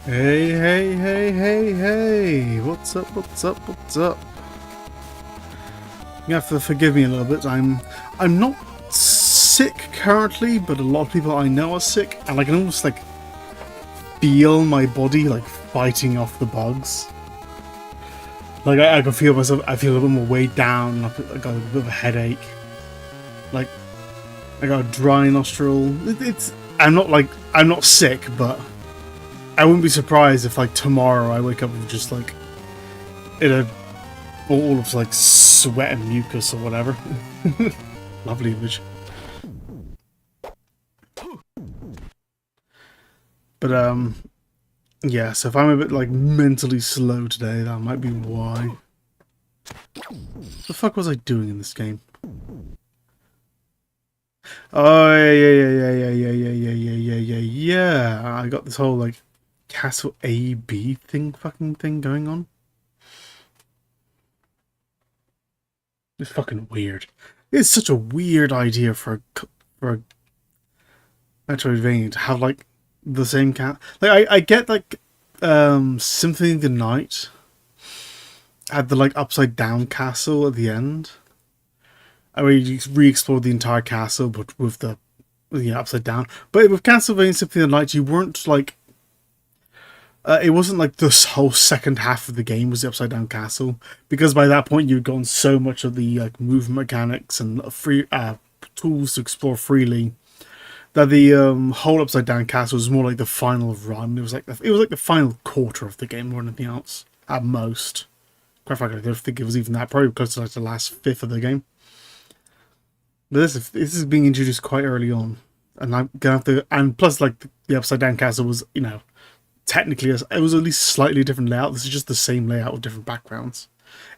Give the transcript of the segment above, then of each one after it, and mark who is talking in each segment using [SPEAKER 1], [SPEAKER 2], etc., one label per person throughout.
[SPEAKER 1] Hey, hey, hey, hey, hey! What's up, what's up, what's up? You have to forgive me a little bit. I'm not sick currently, but a lot of people I know are sick, and I can almost like feel my body like fighting off the bugs. Like I can feel myself. I feel a little bit more weighed down. I got a bit of a headache. Like I got a dry nostril. I'm not sick, but I wouldn't be surprised if like tomorrow I wake up with just like in a all of like sweat and mucus or whatever. Lovely image. But yeah, so if I'm a bit like mentally slow today, that might be why. What the fuck was I doing in this game? Oh yeah. I got this whole like Castle AB fucking thing going on. It's fucking weird. It's such a weird idea for a Metroidvania to have like the same cat. Like I get like Symphony of the Night had the like upside down castle at the end. I mean, you re-explored the entire castle, but with the upside down. But with Castlevania Symphony of the Night, you weren't like it wasn't like this whole second half of the game was the upside down castle, because by that point you'd gone so much of the like movement mechanics and free tools to explore freely that the whole upside down castle was more like the final run. It was like the final quarter of the game more than anything else at most. Quite frankly, I don't think it was even that. Probably close to like the last fifth of the game. But this is being introduced quite early on, and I'm gonna have to. And plus, like the upside down castle was, technically it was at least slightly different layout. This is just the same layout with different backgrounds.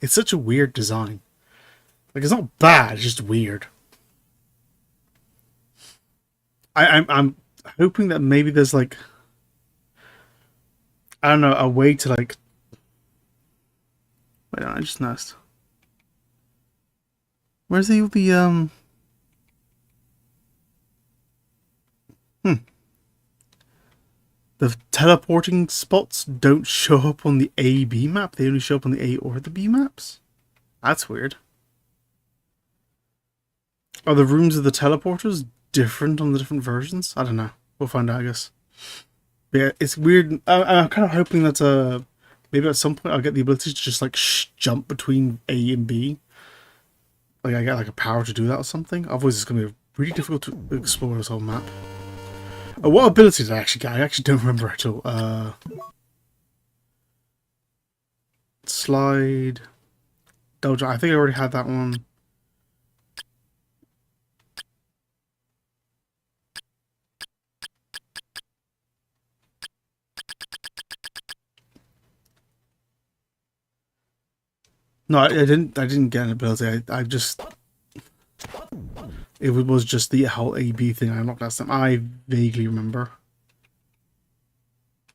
[SPEAKER 1] It's such a weird design. Like it's not bad. It's just weird. I'm hoping that maybe there's like, I don't know, a way to like. Wait, I just noticed. Where's the The teleporting spots don't show up on the A-B map. They only show up on the A or the B maps. That's weird. Are the rooms of the teleporters different on the different versions? I don't know. We'll find out, I guess. But yeah, it's weird. I'm kind of hoping that maybe at some point I'll get the ability to just like jump between A and B. Like I get like a power to do that or something. Otherwise, it's going to be really difficult to explore this whole map. What ability did I actually get? I actually don't remember at all. Slide. Dojo. I think I already had that one. No, I didn't get an ability. I just. It was just the whole AB thing I unlocked last time. I vaguely remember.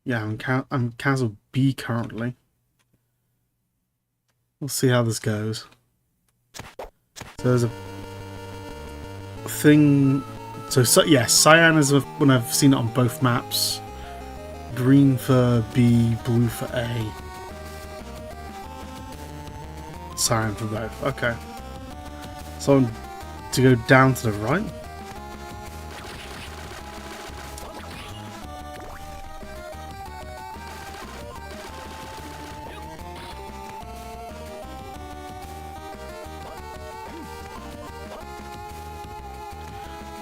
[SPEAKER 1] Yeah, I'm Castle B currently. We'll see how this goes. So there's a thing. So yeah, cyan is when I've seen it on both maps. Green for B, blue for A. Cyan for both. Okay. So I'm to go down to the right.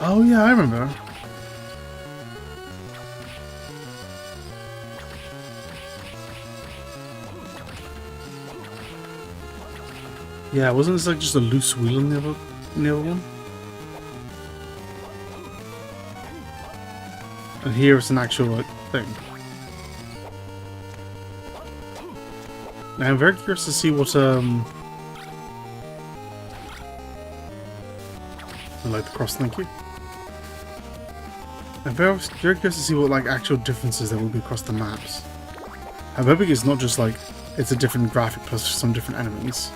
[SPEAKER 1] Oh yeah, I remember. Yeah, wasn't this like just a loose wheel on the other one? And here it's an actual like thing. Now I'm very curious to see what I like the cross, thank you. I'm very curious to see what like actual differences there will be across the maps. I'm hoping it's not just like it's a different graphic plus some different enemies.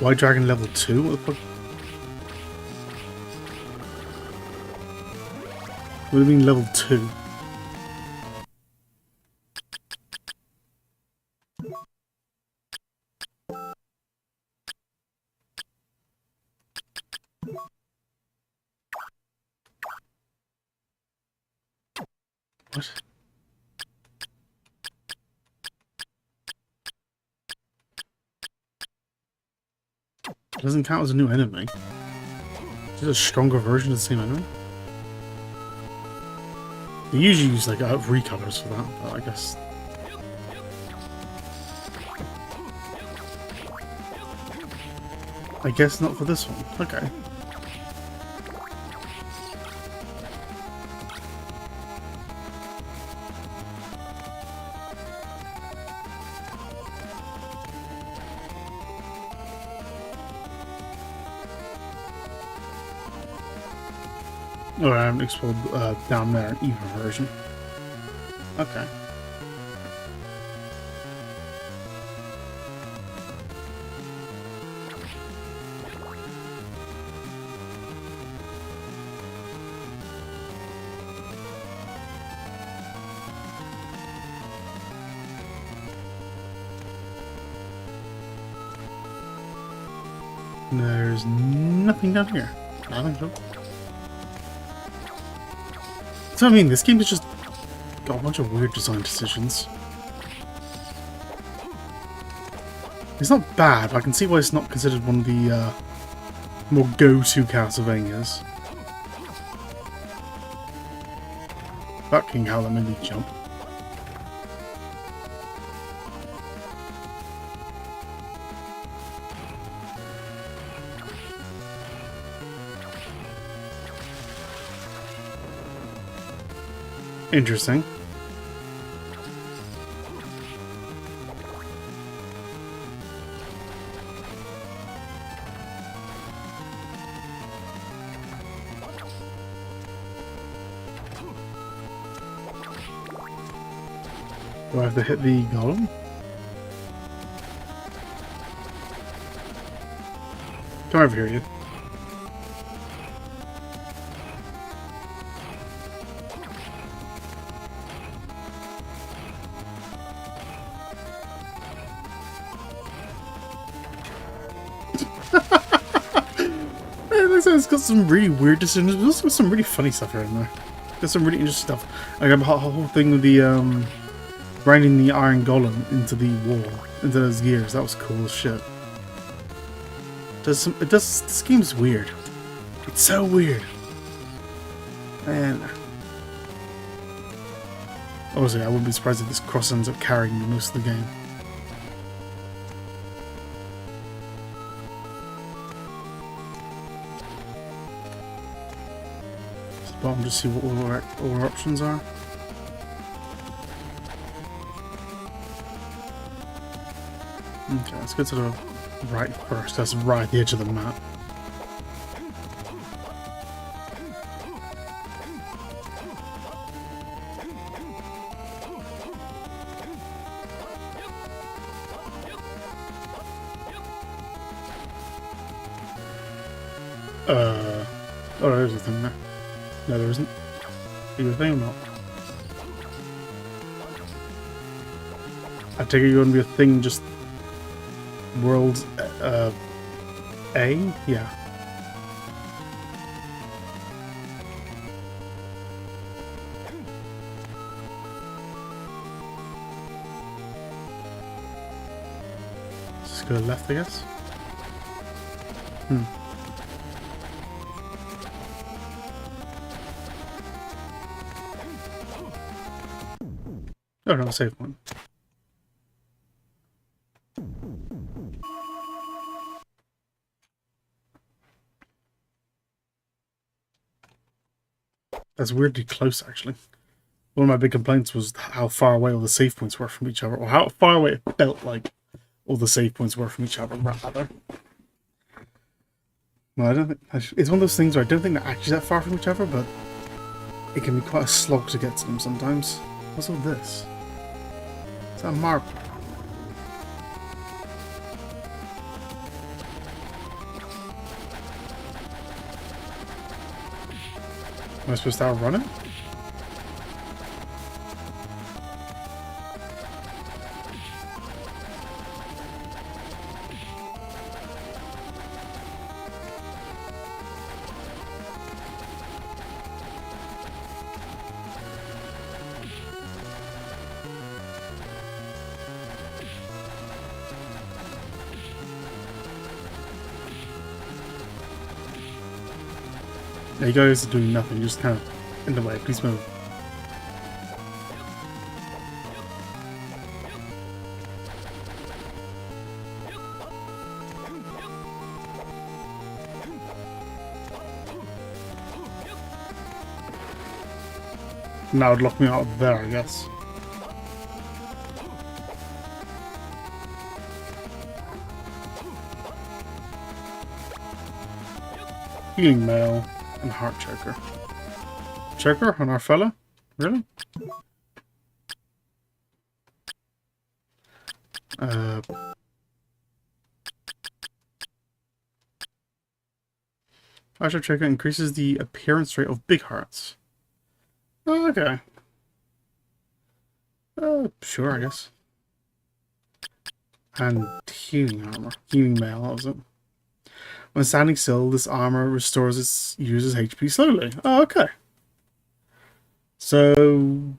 [SPEAKER 1] White Dragon level 2? What the fuck? What do you mean level 2? What? It doesn't count as a new enemy. Is it a stronger version of the same enemy? They usually use like recolors for that, but I guess. I guess not for this one. Okay. Oh, I haven't explored down there an even version. Okay. There's nothing down here. Nothing. Nope. So I mean, this game has just got a bunch of weird design decisions. It's not bad, but I can see why it's not considered one of the more go-to Castlevanias. Fucking hell, that made me jump. Interesting. Do I have to hit the golem? Come over here, you. It's got some really weird decisions, but also got some really funny stuff here in there. Got some really interesting stuff. I got a whole thing with the grinding the iron golem into the wall, into those gears. That was cool as shit. This game's weird. It's so weird. Man. Honestly, I wouldn't be surprised if this cross ends up carrying me most of the game. Bottom, just see what all our options are. Okay, let's go to the right first. That's right at the edge of the map. Oh, there's a thing there. No, there isn't. Are you a thing or not? I take it you're gonna be a thing, just world A? Yeah. Just go left, I guess. Oh no, save one. That's weirdly close, actually. One of my big complaints was how far away all the save points were from each other, or how far away it felt like all the save points were from each other, rather. Well, I don't think it's one of those things where I don't think they're actually that far from each other, but it can be quite a slog to get to them sometimes. What's all this? Is that a marble? Am I supposed to outrun it? There you guys are doing nothing, you're just kind of in the way. Please move. Now it'd lock me out there, I guess. Healing mail and heart choker. Choker on our fella? Really? Heart choker increases the appearance rate of big hearts. Oh, okay. Sure, I guess. And healing armor. Healing mail, that was it. When standing still, this armor restores its user's HP slowly. Oh, okay. So,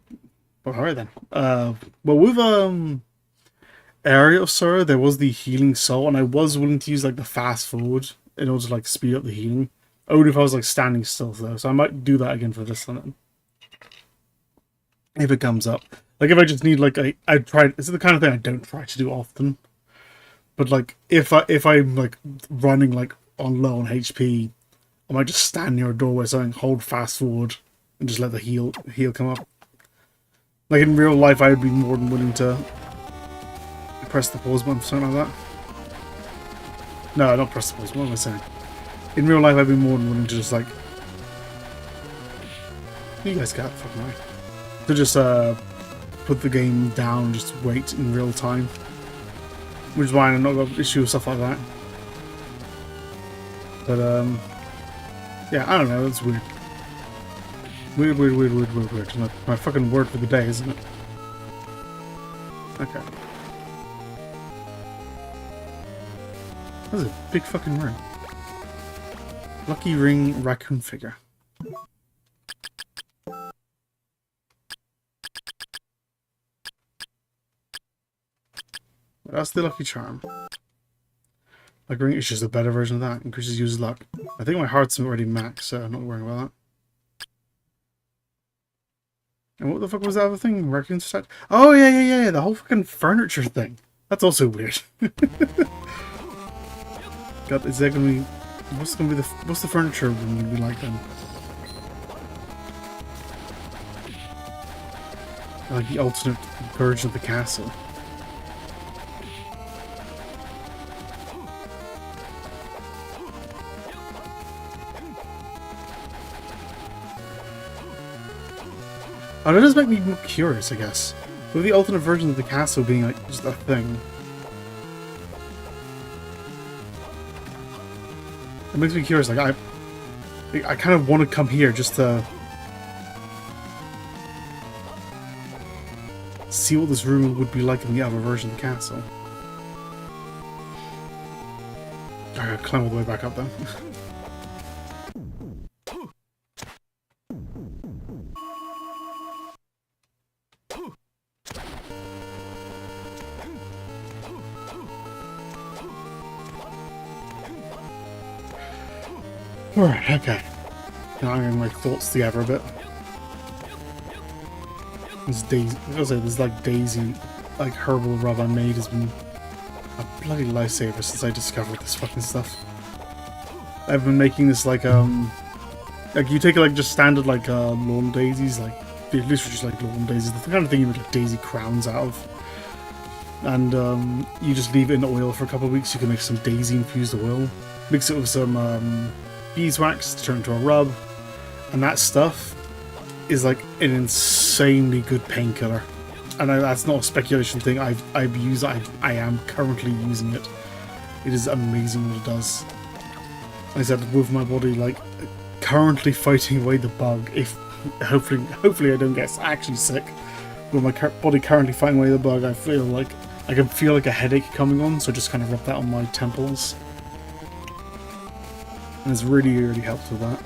[SPEAKER 1] well, alright then. Well, with Area of Sorrow, there was the healing soul, and I was willing to use like the fast forward in order to like speed up the healing. Only if I was like standing still, though. So I might do that again for this one, if it comes up. Like if I just need like I tried. It's the kind of thing I don't try to do often. But like if I'm like running like on low on HP, I might just stand near a doorway, so I can hold fast forward and just let the heal come up. Like in real life, I would be more than willing to press the pause button for something like that. No, not press the pause. What am I saying? In real life, I'd be more than willing to just like. You guys got fucking right. To just put the game down and just wait in real time. Which is why I'm not got an issue with stuff like that. But yeah, I don't know, that's weird. Weird. It's my fucking word for the day, isn't it? Okay. That's a big fucking ring. Lucky ring raccoon figure. That's the lucky charm. Like ring is just a better version of that. Increases user's luck. I think my heart's already maxed, so I'm not worrying about that. And what the fuck was that other thing? Raccoon set? Oh yeah. The whole fucking furniture thing. That's also weird. God, is that gonna be? What's the furniture room gonna be like then? Like the alternate version of the castle. Oh, that does make me more curious, I guess. With the alternate version of the castle being like just a thing. It makes me curious, like I kind of want to come here just to see what this room would be like in the other version of the castle. I gotta climb all the way back up though. Alright, okay. Now I'm getting my thoughts together a bit. This daisy, this like daisy, like herbal rub I made has been a bloody lifesaver since I discovered this fucking stuff. I've been making this like you take like just standard like lawn daisies, like literally just like lawn daisies, the kind of thing you make like daisy crowns out of. And you just leave it in oil for a couple of weeks. You can make some daisy infused oil. Mix it with some beeswax to turn into a rub, and that stuff is like an insanely good painkiller. And that's not a speculation thing. I am currently using it. It is amazing what it does. Like I said, with my body like currently fighting away the bug. If hopefully I don't get actually sick. With my body currently fighting away the bug, I feel like I can feel like a headache coming on, so I just kind of rub that on my temples. And it's really helped with that.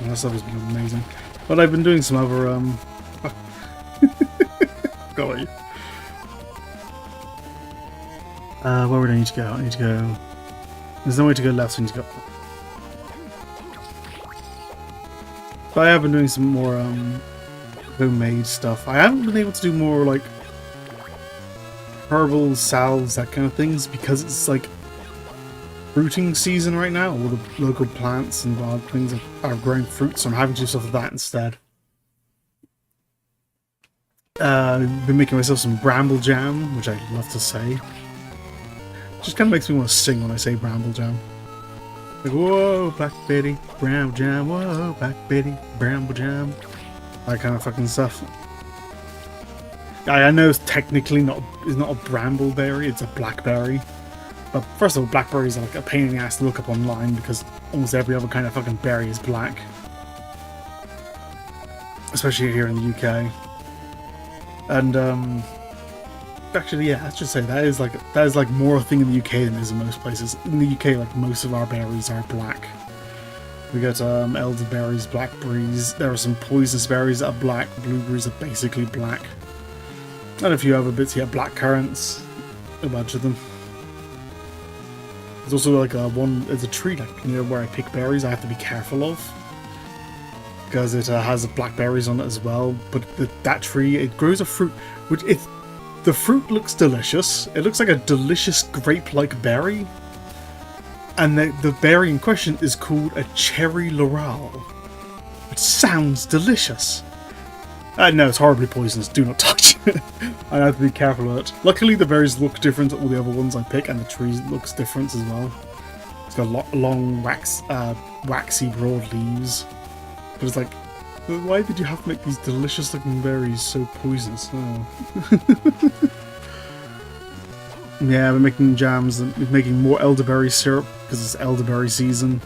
[SPEAKER 1] And that stuff has been amazing. But I've been doing some other got you. Where would I need to go? I need to go. There's no way to go left, so I need to go. But I have been doing some more homemade stuff. I haven't been able to do more like herbal salves, that kind of things, because it's like fruiting season right now. All the local plants and wild things are growing fruit, so I'm having to do stuff like that instead. I've been making myself some bramble jam, which I love to say. Just kind of makes me want to sing when I say bramble jam. Like, whoa, Black Betty, bramble jam, whoa, Black Betty, bramble jam. That kind of fucking stuff. I know it's technically not a brambleberry, it's a blackberry. But first of all, blackberries are like a pain in the ass to look up online because almost every other kind of fucking berry is black. Especially here in the UK. And actually, yeah, let's just say that is like more a thing in the UK than it is in most places. In the UK, like most of our berries are black. We got elderberries, blackberries. There are some poisonous berries that are black. Blueberries are basically black. And a few other bits here, black currants, a bunch of them. There's also like there's a tree like near where I pick berries I have to be careful of. Because it has blackberries on it as well. But that tree, it grows a fruit, the fruit looks delicious. It looks like a delicious grape-like berry. And the berry in question is called a cherry laurel. Which sounds delicious. No, it's horribly poisonous. Do not touch it. I have to be careful of it. Luckily, the berries look different to all the other ones I pick, and the tree looks different as well. It's got long, waxy, broad leaves. But it's like, why did you have to make these delicious-looking berries so poisonous? Oh. Yeah, we're making jams and we're making more elderberry syrup because it's elderberry season.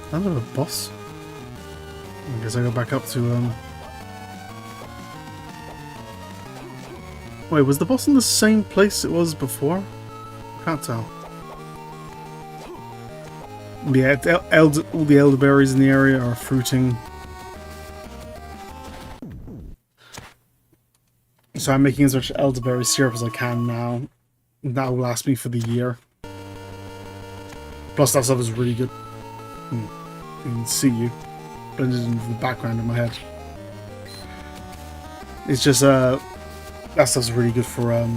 [SPEAKER 1] I don't know, a boss. I guess I go back up to Wait, was the boss in the same place it was before? I can't tell. Yeah, all the elderberries in the area are fruiting. So I'm making as much elderberry syrup as I can now. That will last me for the year. Plus that stuff is really good. I can see you. Blended into the background in my head. It's just, that stuff's really good for,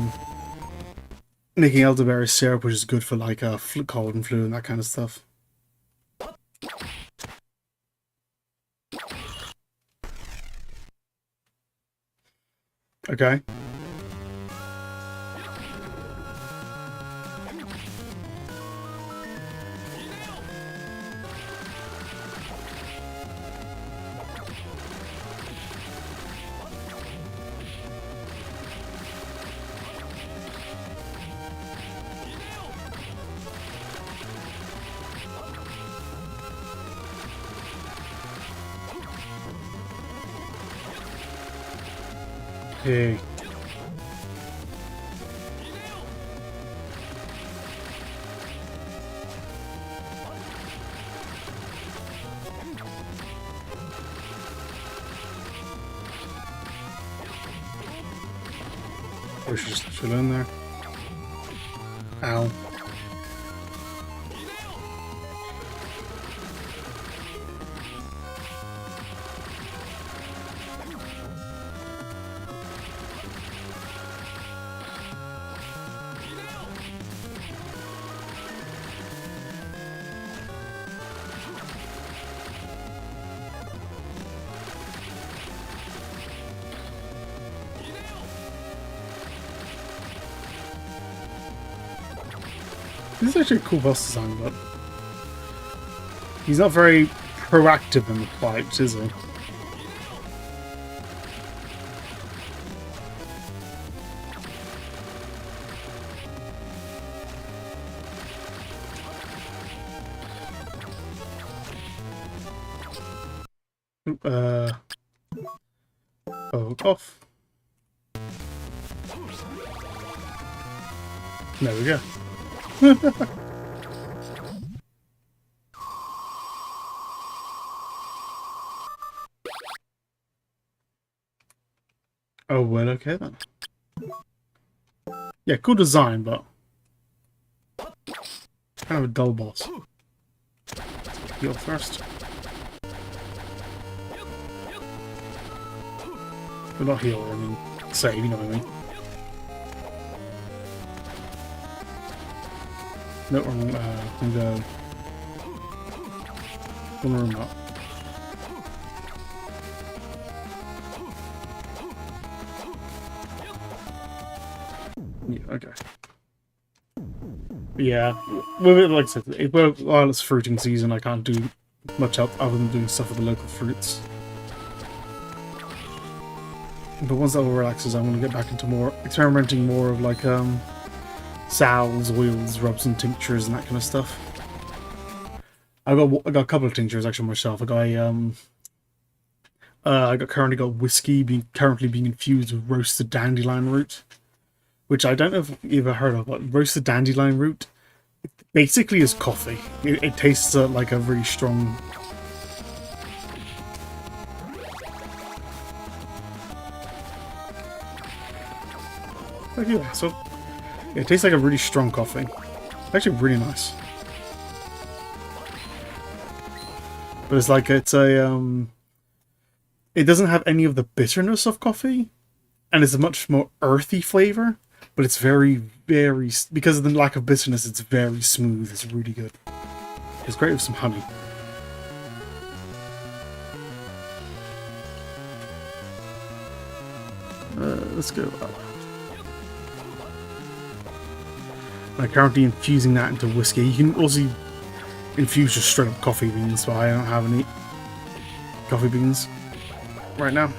[SPEAKER 1] making elderberry syrup, which is good for, like, cold and flu and that kind of stuff. Okay. Hey. We should just chill in there. Ow. This is actually a cool boss design, but he's not very proactive in the fight, is he? Oh, off. There we go. Oh, well, okay then. Yeah, cool design, but kind of a dull boss. Heal first. Well, not heal, I mean, save, you know what I mean. No, I'm gonna go. One room up. Yeah, okay. Yeah, well, like I said, while it's fruiting season, I can't do much else other than doing stuff with the local fruits. But once that all relaxes, I want to get back into more experimenting more of like salves, oils, rubs, and tinctures and that kind of stuff. I got a couple of tinctures actually myself. I currently got whiskey currently being infused with roasted dandelion root, which I don't know if you've ever heard of, but roasted dandelion root basically is coffee. It tastes like a really strong. Yeah, so it tastes like a really strong coffee. It's actually really nice. But it's like it doesn't have any of the bitterness of coffee, and it's a much more earthy flavor. But it's very, very, because of the lack of bitterness, it's very smooth. It's really good. It's great with some honey. Let's go up. I'm currently infusing that into whiskey. You can also infuse just straight up coffee beans, but I don't have any coffee beans right now.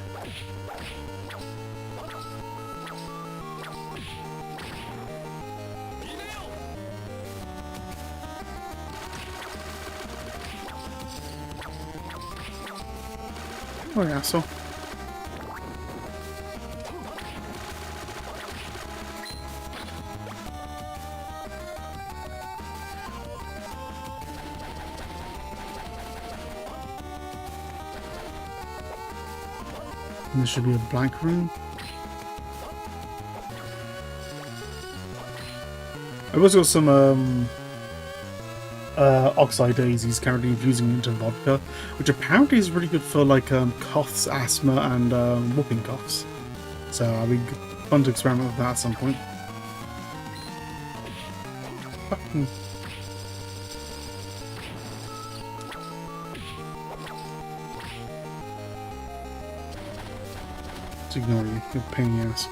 [SPEAKER 1] Oh yeah, so. And there should be a blank room. I've also got some oxide daisies currently infusing into vodka, which apparently is really good for like coughs, asthma, and whooping coughs. So I'll be fun to experiment with that at some point. Just ignore you, you're a pain in the ass.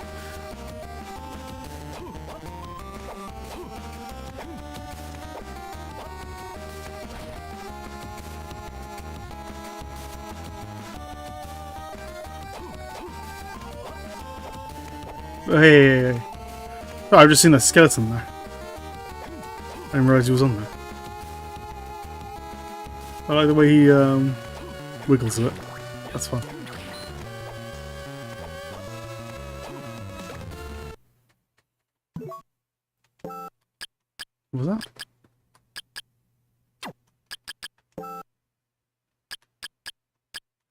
[SPEAKER 1] Hey. Oh, I've just seen a skeleton there. I didn't realise he was on there. I like the way he wiggles a bit. That's fun. What was that?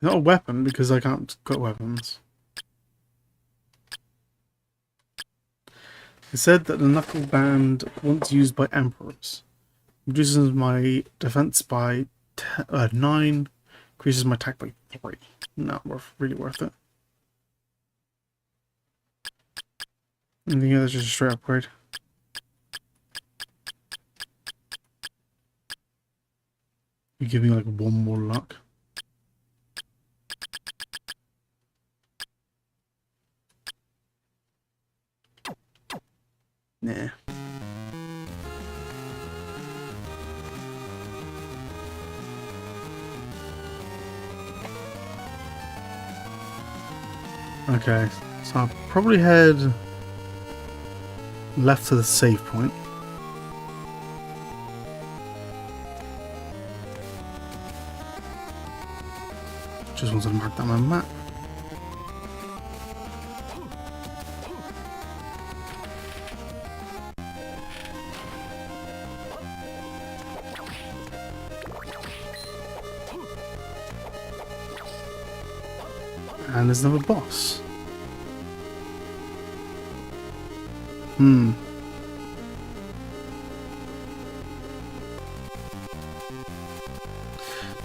[SPEAKER 1] Not a weapon because I can't got weapons. It said that the knuckle band, once used by emperors, reduces my defense by 9, increases my attack by 3. Not really worth it. Anything else? Just a straight upgrade. You give me like 1 more luck. Nah. Okay, so I'll probably head left to the save point. Just wanted to mark that on my map. And there's another boss.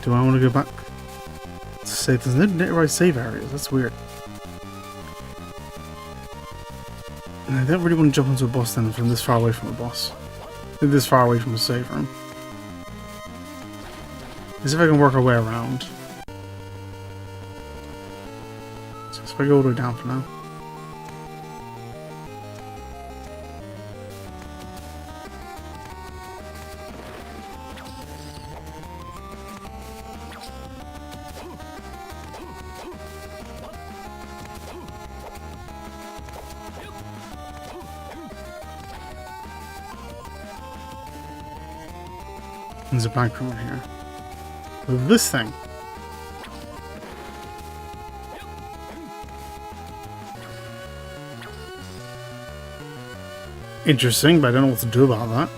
[SPEAKER 1] Do I want to go back to save? There's no nearby save areas. That's weird. And I don't really want to jump into a boss then from this far away from a boss. This far away from a save room. Let's see if I can work our way around. So if I go all the way down for now. There's a bank room here. With this thing. Interesting, but I don't know what to do about that.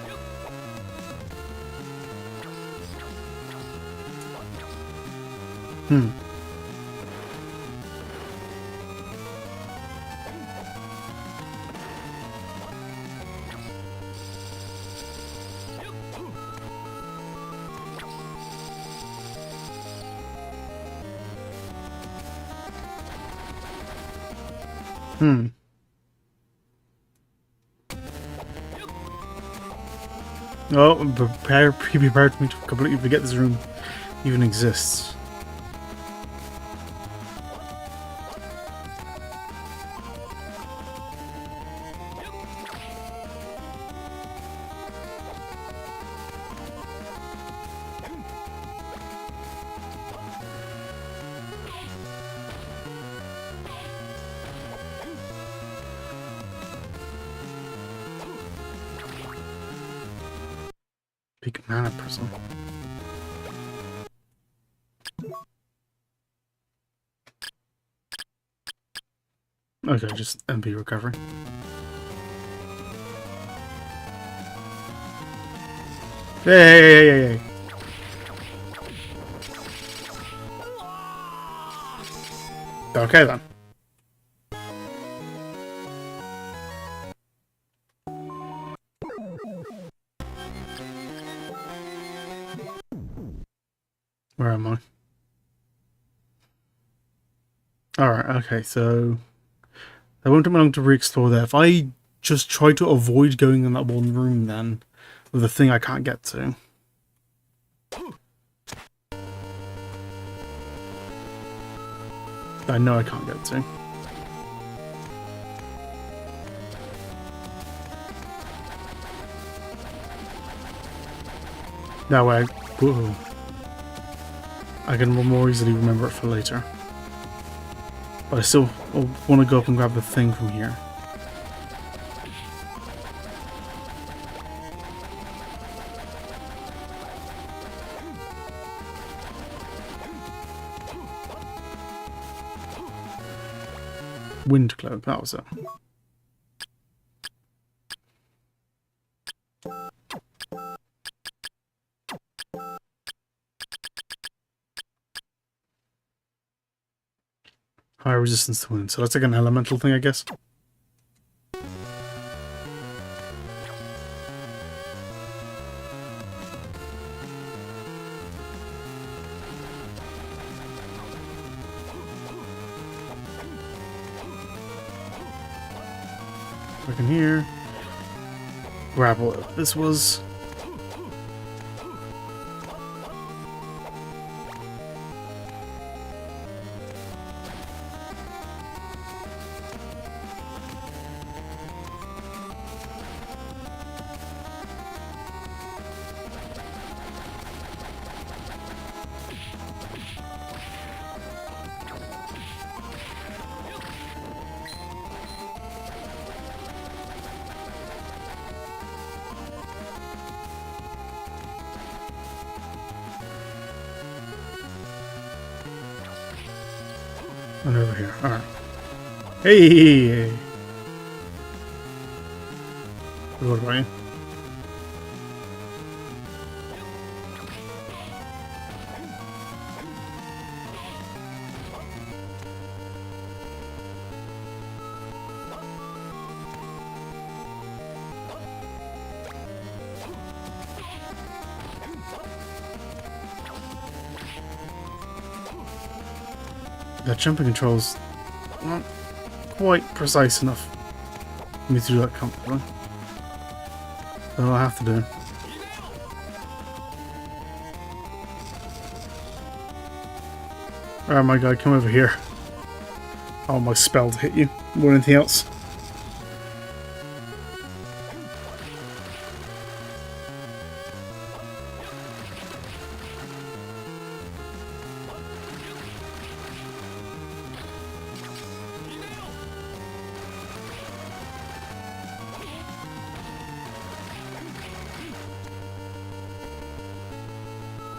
[SPEAKER 1] Oh, be prepared for me to completely forget this room even exists. Big mana prism. Okay, just MP recovery. Hey! Okay then. Where am I? Alright, okay, so I won't take me long to re-explore there. If I just try to avoid going in that one room then, with a thing I can't get to. I know I can't get to. That way, whoa, I can more easily remember it for later. But I still want to go up and grab the thing from here. Wind cloak, that was it. High resistance to wind, so that's like an elemental thing, I guess. Look in here. Grab what this was. And over here. Alright. Hey! What about you? The jumping controls not quite precise enough for me to do that comfortably. That's what I'll have to do. Alright, my guy, come over here. I want my spell to hit you more than anything else.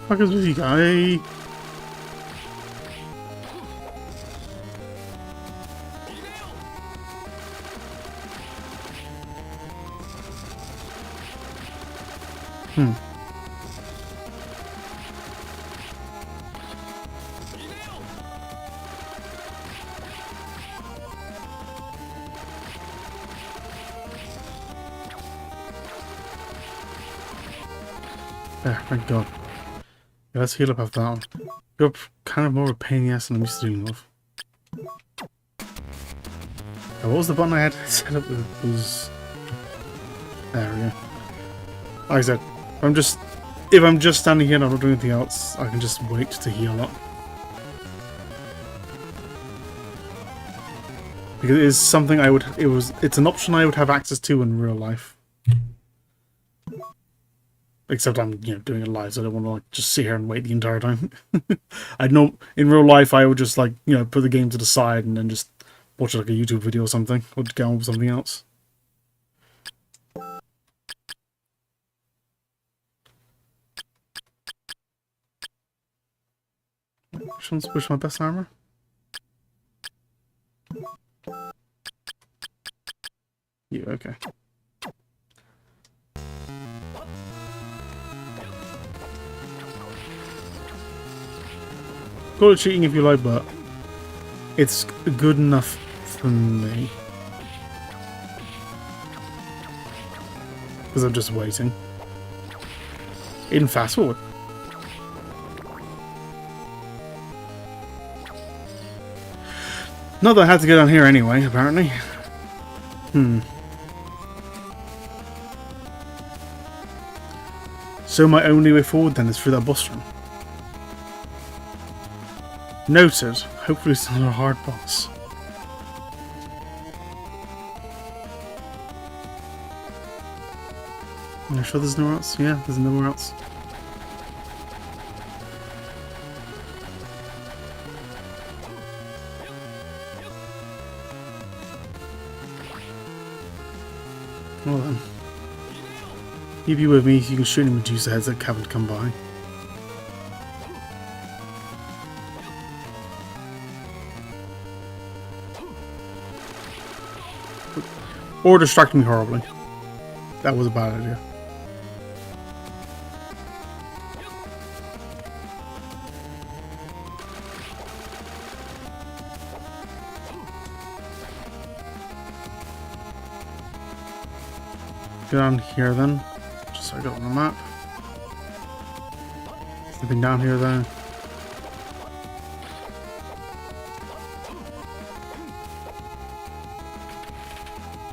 [SPEAKER 1] Fuck is with you, guy? There, thank God. Yeah, let's heal up after that one. You're kind of more of a pain in the ass than I'm used to doing with. Now, what was the button I had set up with? It was... There we go. Like I said, if I'm just standing here and I'm not doing anything else, I can just wait to heal up. Because it is something I would... It's an option I would have access to in real life. Except I'm, doing it live, so I don't want to just sit here and wait the entire time. I know in real life I would just put the game to the side and then just watch like a YouTube video or something, or go on with something else. Which one's my best armor? You, okay. Call it cheating if you like, but it's good enough for me. Because I'm just waiting. In fast forward. Not that I had to go down here anyway, apparently. So my only way forward then is through that boss room. Noted. Hopefully it's not a hard boss. Are you sure there's nowhere else? Yeah, there's nowhere else. Well then. You be with me, you can shoot any Medusa heads that haven't come by. Or distract me horribly. That was a bad idea. Get on here then. Just so I got on the map. Slipping down here then.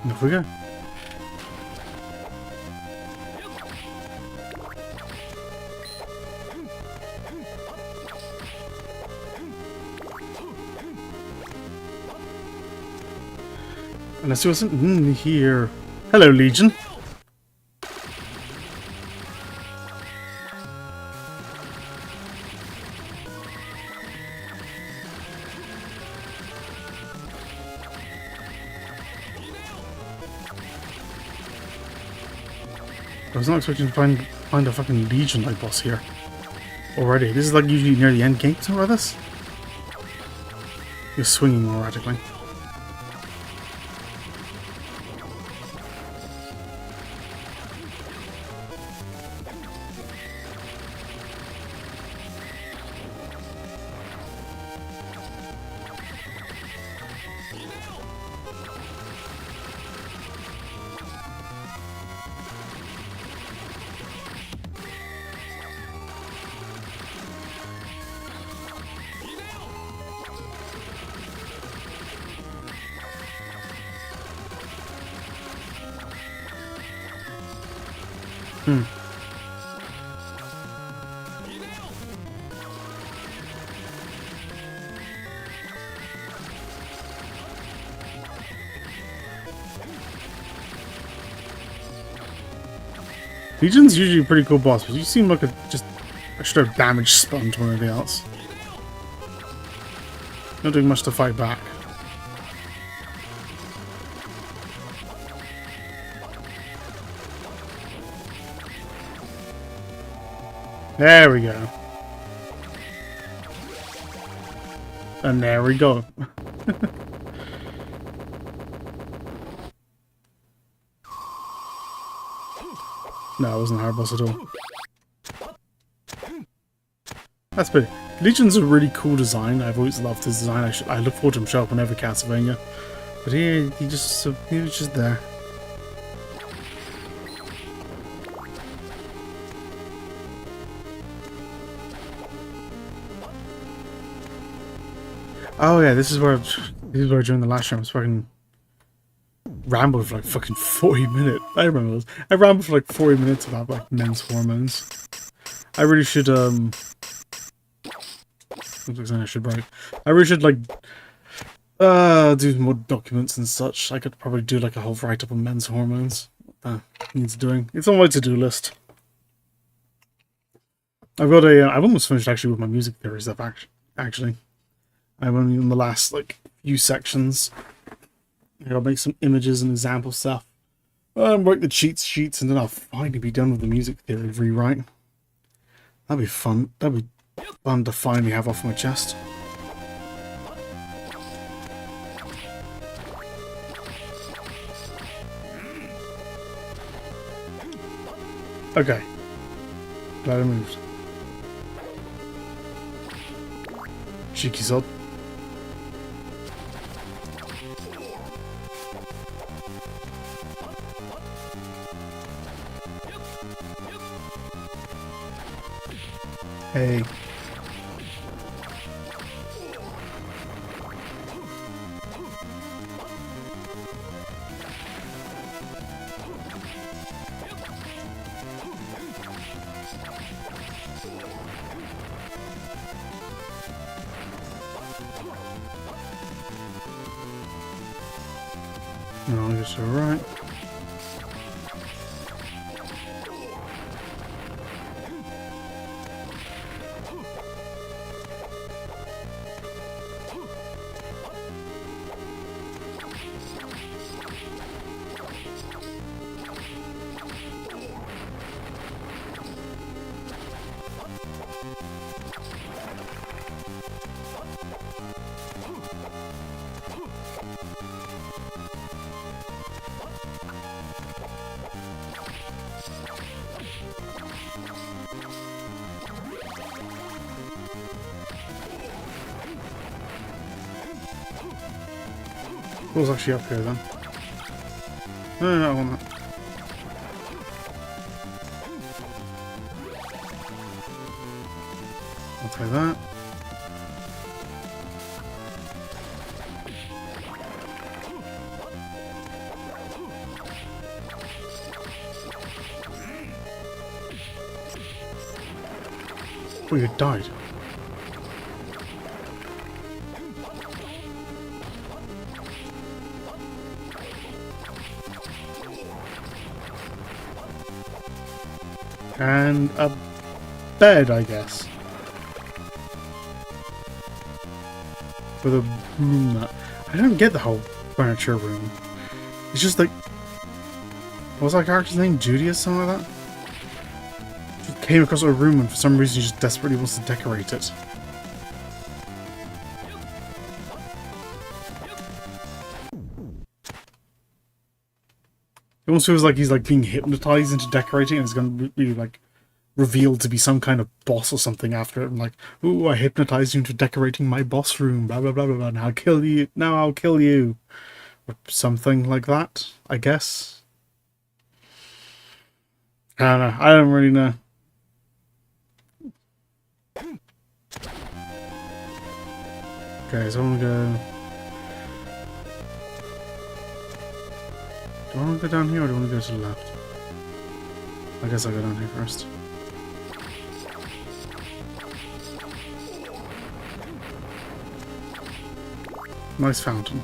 [SPEAKER 1] And off we go. And let's see what's in here. Hello, Legion. I was not expecting to find a fucking Legion-like boss here already. This is like usually near the end game, something like this. You're swinging more radically. Legion's usually a pretty cool boss, but you seem like just a straight damage sponge more than anything else. Not doing much to fight back. There we go. And there we go. No, it wasn't a hard boss at all. That's pretty. Legion's a really cool design. I've always loved his design. I look forward to him showing up on every Castlevania. But here, he was just there. Oh yeah, this is where during the last stream I was fucking rambled for like fucking 40 minutes. I remember this. I rambled for like 40 minutes about like men's hormones. I really should looks like something I should write. I really should like do more documents and such. I could probably do like a whole write up on men's hormones. Needs doing. It's on my to-do list. I've almost finished actually with my music theory stuff actually. I'm only in the last like few sections. I'll make some images and example stuff. Write the cheat sheets, and then I'll finally be done with the music theory rewrite. That'd be fun. That'd be fun to finally have off my chest. Okay. Glad I moved. Cheeky sod. Hey. No, I guess you're right. What was actually up here then? No, I want that. I'll take that. Oh, you died. And a bed, I guess. With a room that... I don't get the whole furniture room. It's just like... What was that character's name? Judy or something like that? She came across a room and for some reason she just desperately wants to decorate it. almost feels like he's like being hypnotized into decorating, and it's going to be like revealed to be some kind of boss or something after it. I'm like, ooh, I hypnotized you into decorating my boss room, blah blah blah blah blah. Now I'll kill you. Now I'll kill you, or something like that. I guess. I don't know. I don't really know. Okay, so I want to go. Do I want to go down here or do I want to go to the left? I guess I'll go down here first. Nice fountain.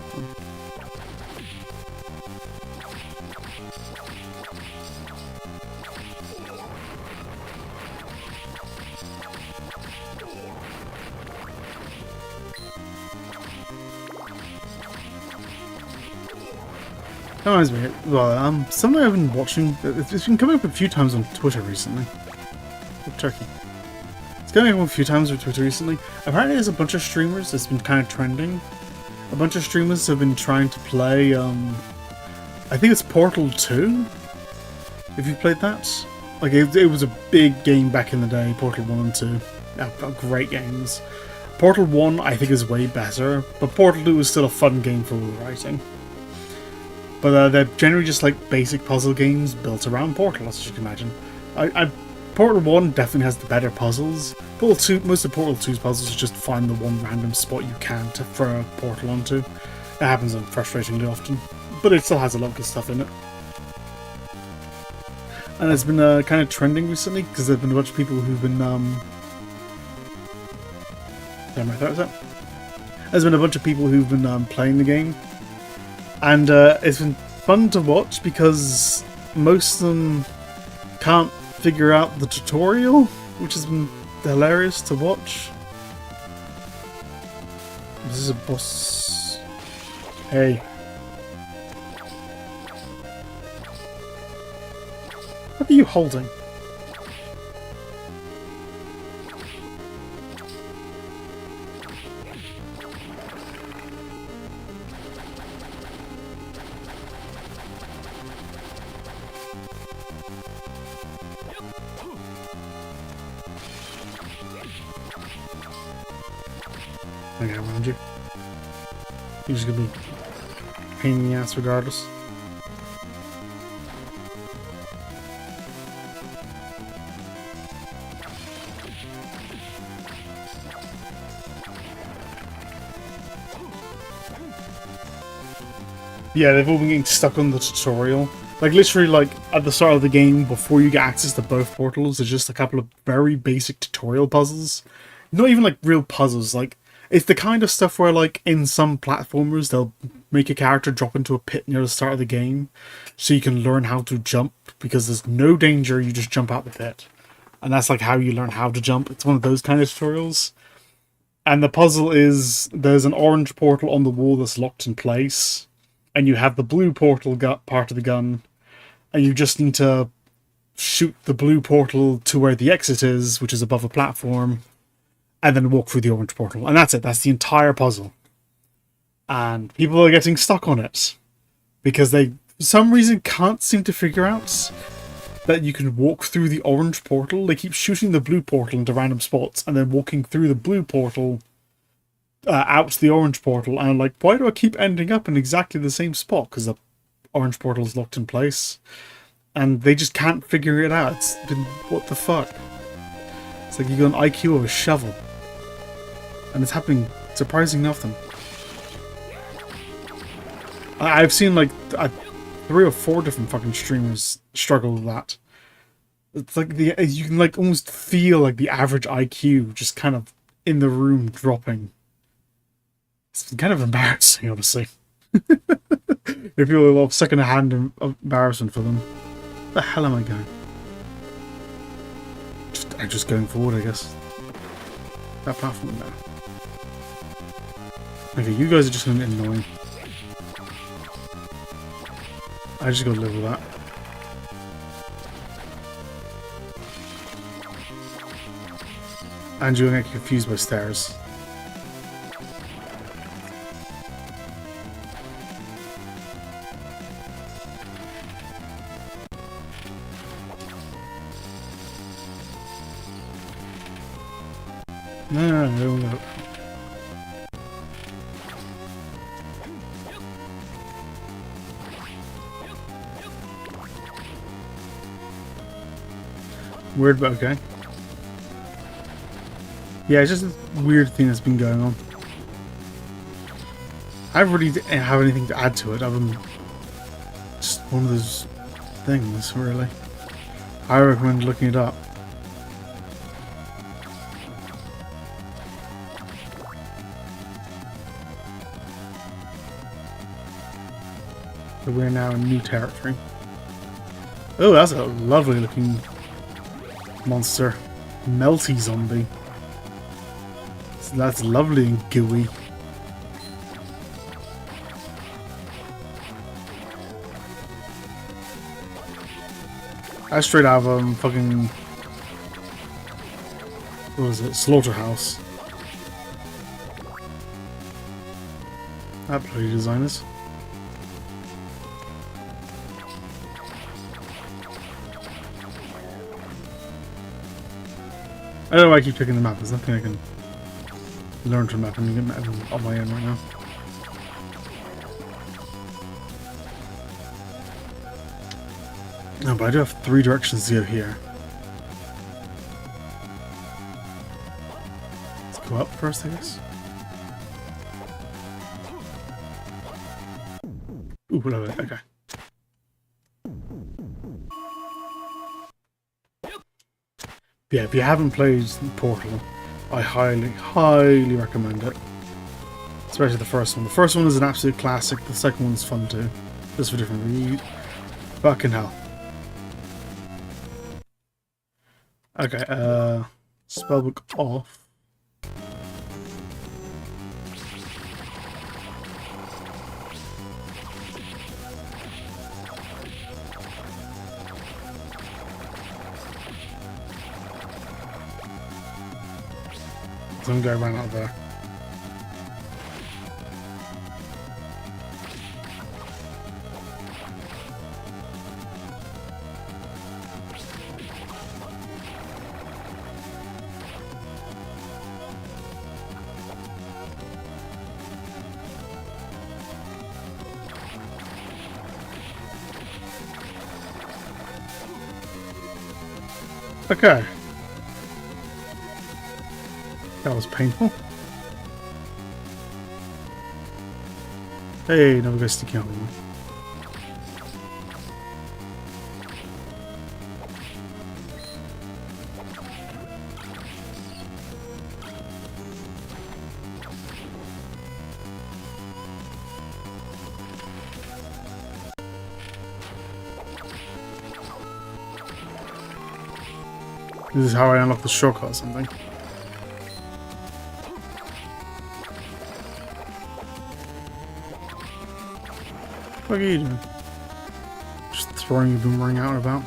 [SPEAKER 1] That reminds me, well, something I've been watching, it's been coming up a few times on Twitter recently. Oh, turkey. It's coming up a few times on Twitter recently. Apparently there's a bunch of streamers that's been kind of trending. A bunch of streamers have been trying to play, I think it's Portal 2? If you've played that? Like, it was a big game back in the day, Portal 1 and 2. Yeah, great games. Portal 1, I think, is way better, but Portal 2 is still a fun game for writing. But they're generally just like basic puzzle games built around Portal, as you can imagine. Portal 1 definitely has the better puzzles. Portal 2, most of Portal 2's puzzles is just find the one random spot you can to throw a portal onto. It happens frustratingly often, but it still has a lot of good stuff in it. And it's been kind of trending recently because there've been a bunch of people who've been There's been a bunch of people who've been playing the game. And it's been fun to watch because most of them can't figure out the tutorial, which has been hilarious to watch. This is a boss. Hey. What are you holding? I got around you. You're just gonna be a pain in the ass regardless. Yeah, they've all been getting stuck on the tutorial. Like, literally, like, at the start of the game, before you get access to both portals, there's just a couple of very basic tutorial puzzles. Not even, like, real puzzles, like, it's the kind of stuff where, like, in some platformers, they'll make a character drop into a pit near the start of the game, so you can learn how to jump, because there's no danger, you just jump out the pit. And that's, like, how you learn how to jump. It's one of those kind of tutorials. And the puzzle is, there's an orange portal on the wall that's locked in place, and you have the blue portal part of the gun, and you just need to shoot the blue portal to where the exit is, which is above a platform, and then walk through the orange portal. And that's it. That's the entire puzzle. And people are getting stuck on it because they, for some reason, can't seem to figure out that you can walk through the orange portal. They keep shooting the blue portal into random spots and then walking through the blue portal out to the orange portal. And I'm like, why do I keep ending up in exactly the same spot? Because the orange portal is locked in place. And they just can't figure it out. It's been, what the fuck? It's like you got an IQ of a shovel. And it's happening surprisingly often. I've seen like 3 or 4 different fucking streamers struggle with that. It's like you can like almost feel like the average IQ just kind of in the room dropping. It's kind of embarrassing, honestly. If you're a lot of second-hand embarrassment for them. Where the hell am I going? I'm just going forward, I guess. That platform now. Okay, you guys are just going to get annoying. I just gotta live with that. And you're gonna get confused by stairs. No. Weird, but okay. Yeah, it's just a weird thing that's been going on. I don't really have anything to add to it other than just one of those things, really. I recommend looking it up. So we're now in new territory. Oh, that's a lovely looking monster. Melty zombie. So that's lovely and gooey. I straight out of fucking, what was it? Slaughterhouse. That bloody designers. I don't know why I keep picking the map. There's nothing I can learn from that. I'm getting that on my own right now. No, but I do have 3 directions to go here. Let's go up first, I guess. Ooh, love it. Okay. Yeah, if you haven't played Portal, I highly, highly recommend it. Especially the first one. The first one is an absolute classic. The second one's fun too. Just for different reasons. Fucking hell. Okay, spellbook off. So I'm going to go around out there. Okay. That was painful. Hey, never go sticky on me. This is how I unlock the shortcut or something. What are you doing? Just throwing your boomerang out and about.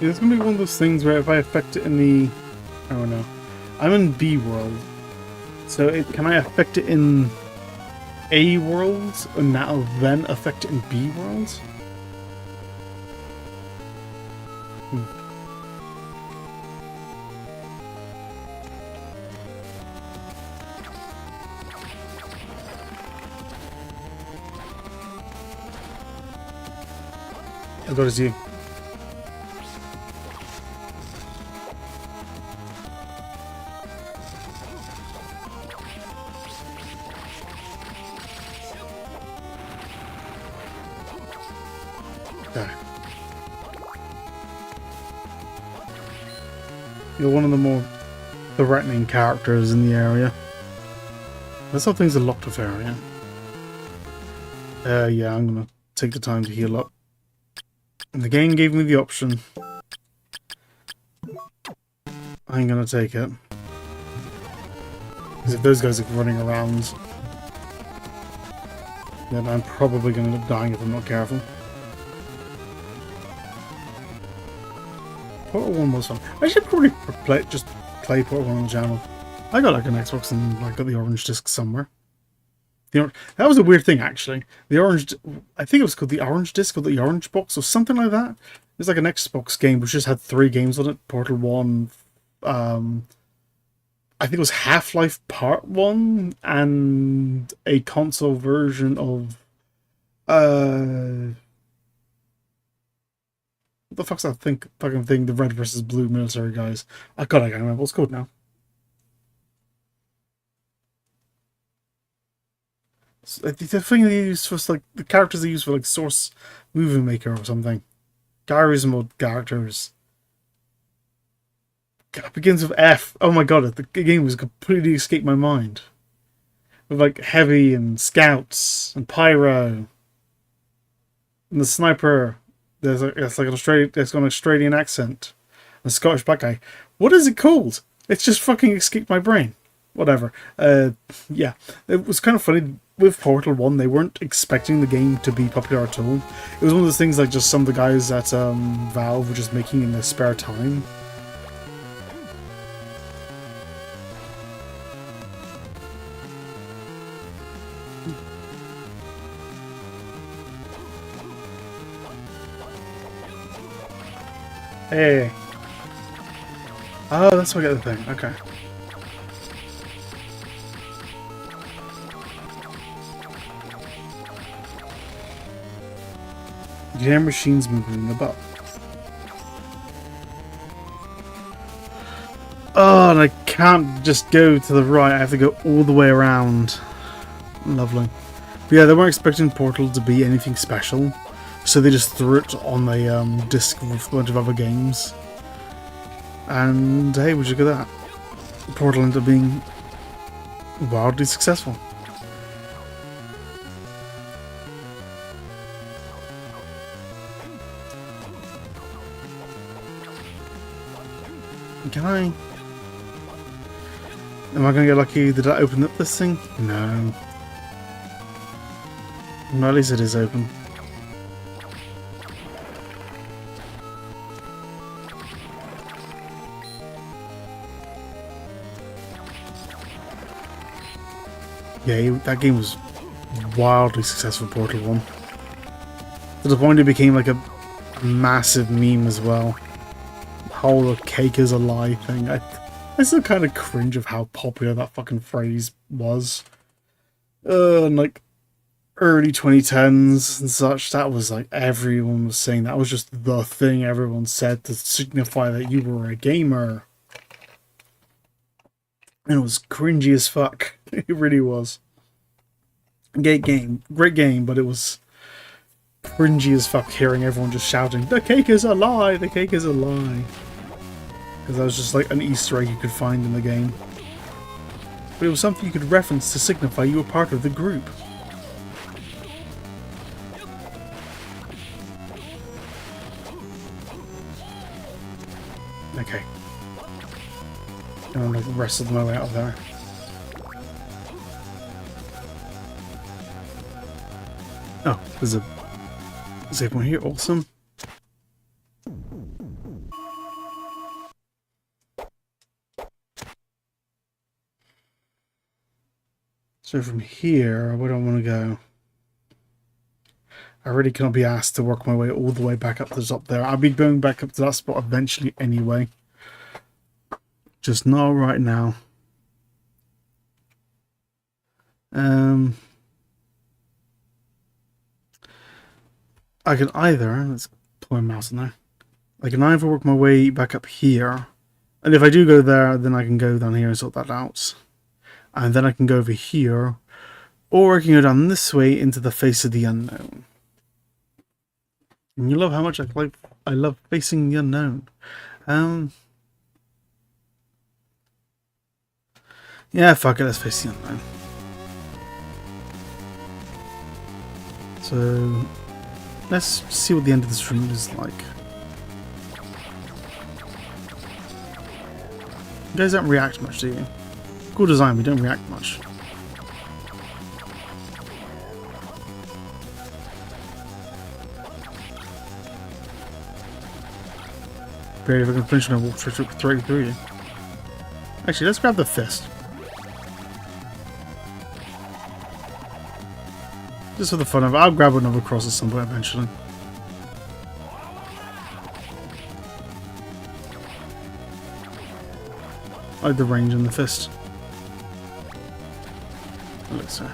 [SPEAKER 1] Yeah, it's gonna be one of those things where if I affect it in the... Oh no. I'm in B world. So can I affect it in A world and that'll then affect it in B world? I'll go to you. Okay. You're one of the more threatening characters in the area. That's how things are locked off area. Yeah, I'm gonna take the time to heal up. And the game gave me the option. I'm gonna take it. Because if those guys are running around, then I'm probably gonna end up dying if I'm not careful. Portal 1 was fun. I should probably just play Portal 1 on the channel. I got like an Xbox and I got the orange disc somewhere. That was a weird thing, actually. The orange, I think it was called the orange disc or the orange box or something like that. It was like an Xbox game which just had 3 games on it. Portal 1, I think it was Half-Life Part 1 and a console version of what the fuck's that fucking thing? The red versus blue military guys. I can't remember what's called now. The thing they use for like the characters they use for like Source Movie Maker or something. Garry's Mod characters. It begins with F. Oh my god, the game was completely escaped my mind. With like Heavy and Scouts and Pyro. And the sniper, there's like got an Australian accent. And a Scottish black guy. What is it called? It's just fucking escaped my brain. Whatever. Yeah. It was kind of funny. With Portal 1, they weren't expecting the game to be popular at all. It was one of those things like just some of the guys at Valve were just making in their spare time. Hey. Oh, that's why I get the thing. Okay. You hear machines moving about. Oh, and I can't just go to the right. I have to go all the way around. Lovely. But yeah, they weren't expecting Portal to be anything special. So they just threw it on a disc with a bunch of other games. And hey, would you look at that? Portal ended up being wildly successful. Can I? Am I going to get lucky? Did I open up this thing? No. Well, at least it is open. Yeah, that game was wildly successful, Portal 1. To the point it became like a massive meme as well. The whole cake is a lie thing. I still kind of cringe of how popular that fucking phrase was. In like early 2010s and such, that was like everyone was saying that was just the thing everyone said to signify that you were a gamer. And it was cringy as fuck. It really was. Great game, but it was cringy as fuck hearing everyone just shouting, "The cake is a lie! The cake is a lie!" Because that was just like an Easter egg you could find in the game. But it was something you could reference to signify you were part of the group. Okay. I'm like wrestled my way out of there. Oh, there's a save point here. Awesome. So from here, where do I want to go? I really cannot be asked to work my way all the way back up to the top there. I'll be going back up to that spot eventually anyway. Just not right now. I can either, let's put my mouse in there. I can either work my way back up here, and if I do go there, then I can go down here and sort that out. And then I can go over here, or I can go down this way into the face of the unknown. And you love how much I love facing the unknown. Yeah, fuck it, let's face the unknown. So let's see what the end of this room is like. You guys don't react much, do you? Cool design, we don't react much. Barely if I can finish and I walk straight through you. Actually, let's grab the fist. Just for the fun of it. I'll grab another cross at some point eventually. I like the range on the fist. It looks so.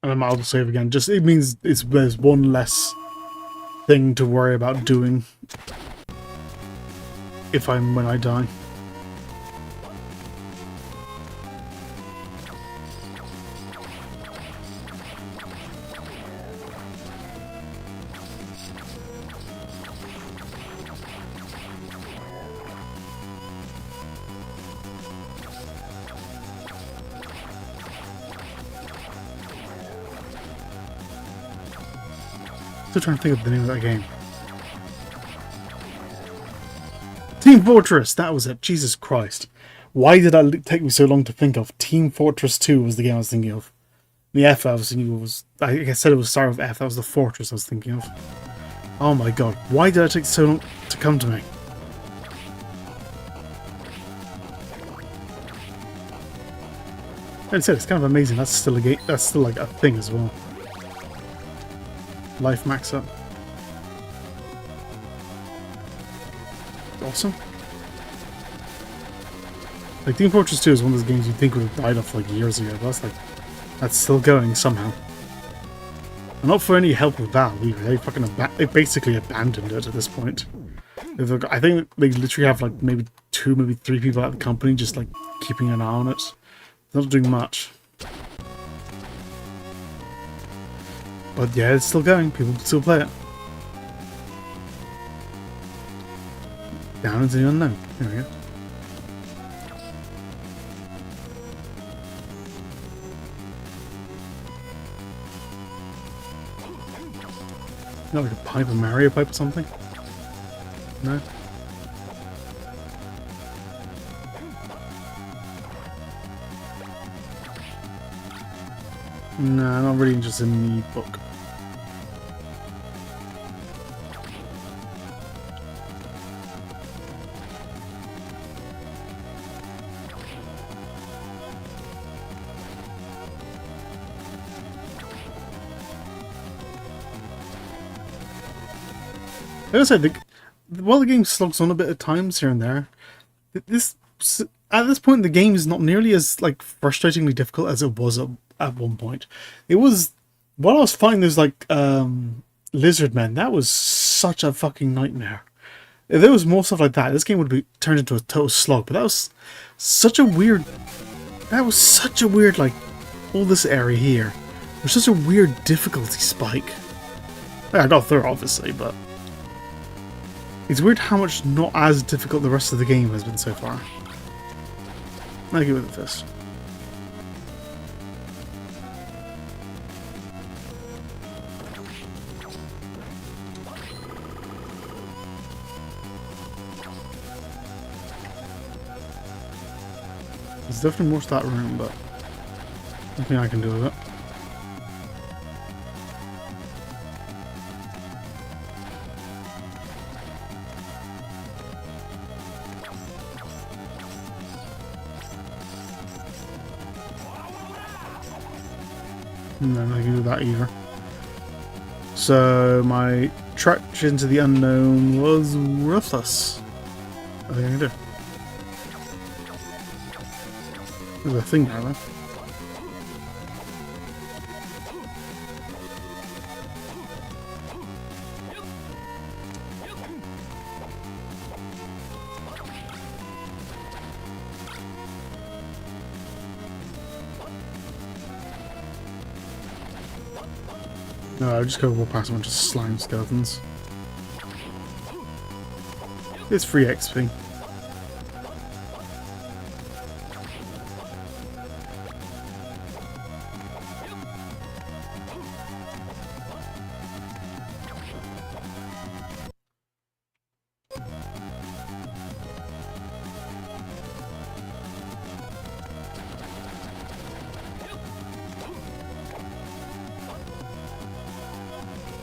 [SPEAKER 1] And I'm auto save again. Just it means there's one less thing to worry about doing when I die. Still trying to think of the name of that game. Team Fortress! That was it. Jesus Christ. Why did that take me so long to think of? Team Fortress 2 was the game I was thinking of. The F I was thinking of was... I said it was started with F. That was the Fortress I was thinking of. Oh my god. Why did it take so long to come to me? Like I said, it's kind of amazing. That's still a game. That's still like a thing as well. Life max up. Awesome. Like Team Fortress 2 is one of those games you'd think would have died off like years ago, but that's still going somehow. And not for any help with Valve either. They basically abandoned it at this point. I think they literally have like maybe 2, maybe 3 people at the company just like keeping an eye on it. They're not doing much. But yeah, it's still going. People still play it. Down into the unknown. There we go. Not like a pipe, a Mario pipe or something? No? No, I'm not really interested in the book. Like I said, while the game slogs on a bit at times here and there, at this point the game is not nearly as like frustratingly difficult as it was at one point. It was, while I was fighting those like lizard men, that was such a fucking nightmare. If there was more stuff like that, this game would be turned into a total slog. But that was such a weird like all this area here. There's such a weird difficulty spike. I got through obviously, but it's weird how much not as difficult the rest of the game has been so far. I'll give it a fist. There's definitely more to that room, but nothing I can do with it. No, I can do that either. So my trek into the unknown was worthless. I think I can do. There's a thing there, though. No, I'll just go walk past a bunch of slime skeletons. It's free XP.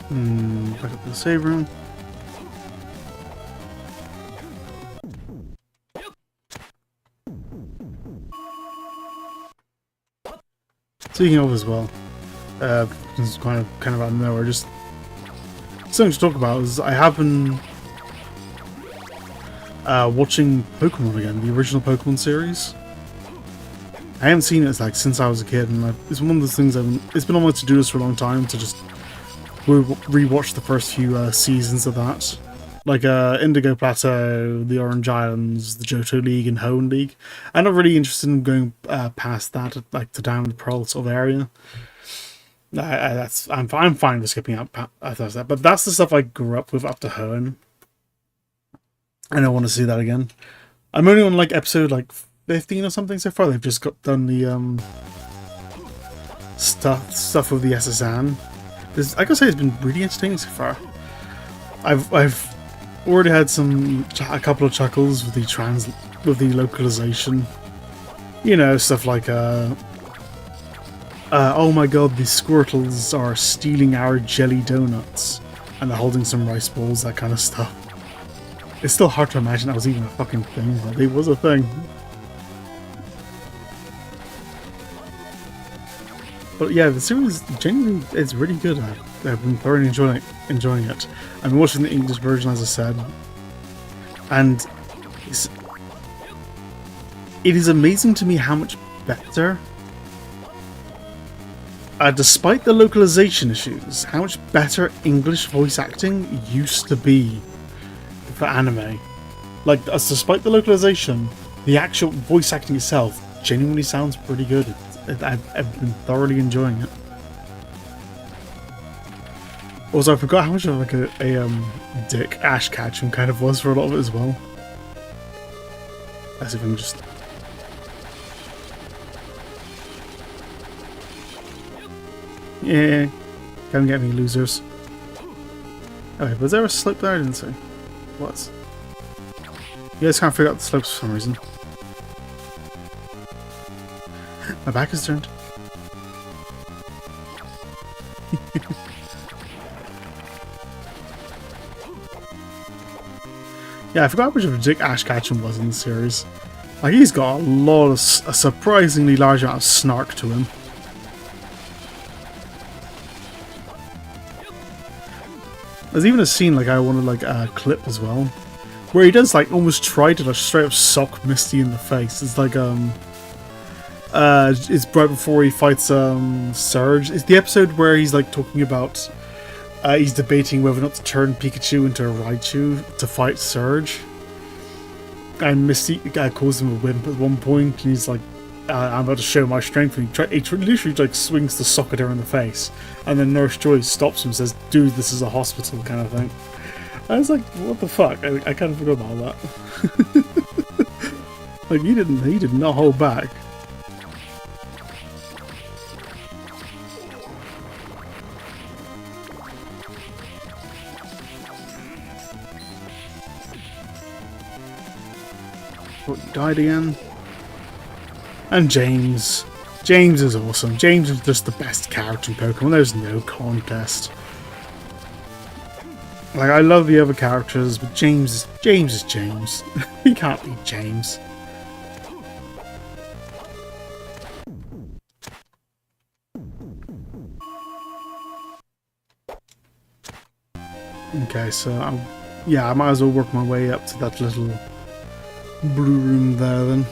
[SPEAKER 1] Back up to the save room. Speaking of as well, this is kind of out of nowhere, just something to talk about is I have been watching Pokemon again, the original Pokemon series. I haven't seen it like since I was a kid, and it's one of those things it's been on my to-do list for a long time to just rewatch the first few seasons of that. Like Indigo Plateau, the Orange Islands, the Johto League, and Hoenn League. I'm not really interested in going past that, like the Diamond Pearl sort of area. I'm fine with skipping out after that, but that's the stuff I grew up with up to Hoenn, and I want to see that again. I'm only on like episode like 15 or something so far. They've just done the stuff with the SSN. I gotta say it's been really entertaining so far. I've already had a couple of chuckles with the localization. You know, stuff like oh my god, the Squirtles are stealing our jelly donuts, and they're holding some rice balls, that kind of stuff. It's still hard to imagine that was even a fucking thing, but it was a thing. But yeah, the series genuinely is really good. I've been thoroughly enjoying it. I'm watching the English version, as I said, and it is amazing to me how much better, despite the localization issues, how much better English voice acting used to be for anime. Like, despite the localization, the actual voice acting itself genuinely sounds pretty good. I've been thoroughly enjoying it. Also, I forgot how much of like a dick Ash Ketchum kind of was for a lot of it as well. As if I'm just... Yeah, come get me, losers. Okay, was there a slope there? I didn't see. What? You guys can't figure out the slopes for some reason. My back is turned. Yeah, I forgot how much of a dick Ash Ketchum was in the series. Like, he's got a surprisingly large amount of snark to him. There's even a scene, like, I wanted, like, a clip as well, where he does, like, almost try to, like, straight up sock Misty in the face. It's like, it's right before he fights, Surge. It's the episode where he's, like, talking about, he's debating whether or not to turn Pikachu into a Raichu to fight Surge. And Misty calls him a wimp at one point, and he's like, I'm about to show my strength, and he literally like swings the sock at her in the face, and then Nurse Joy stops him and says, dude, this is a hospital, kind of thing. I was like, what the fuck? I kind of forgot about that. Like, he did not hold back. What, died again? And James. James is awesome. James is just the best character in Pokemon. There's no contest. Like, I love the other characters, but James is James. He can't beat James. Okay, so I might as well work my way up to that little blue room there then.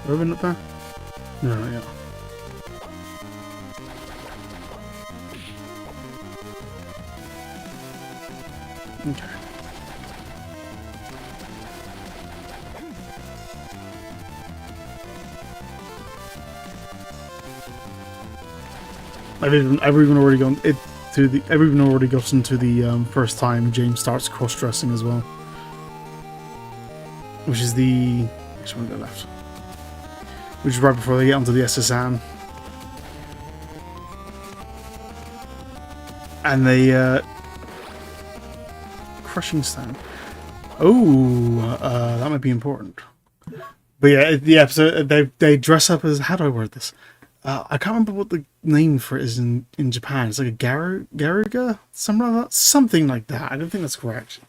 [SPEAKER 1] Ribbon up there? No, not yet. Okay. I've even already gotten to the first time James starts cross-dressing as well, which is the... Which one to the left? which is right before they get onto the SSN. And they crushing stone. Oh, that might be important. But yeah, the episode they dress up as, how do I word this? I can't remember what the name for it is in Japan. It's like a garuga, something like that. I don't think that's correct.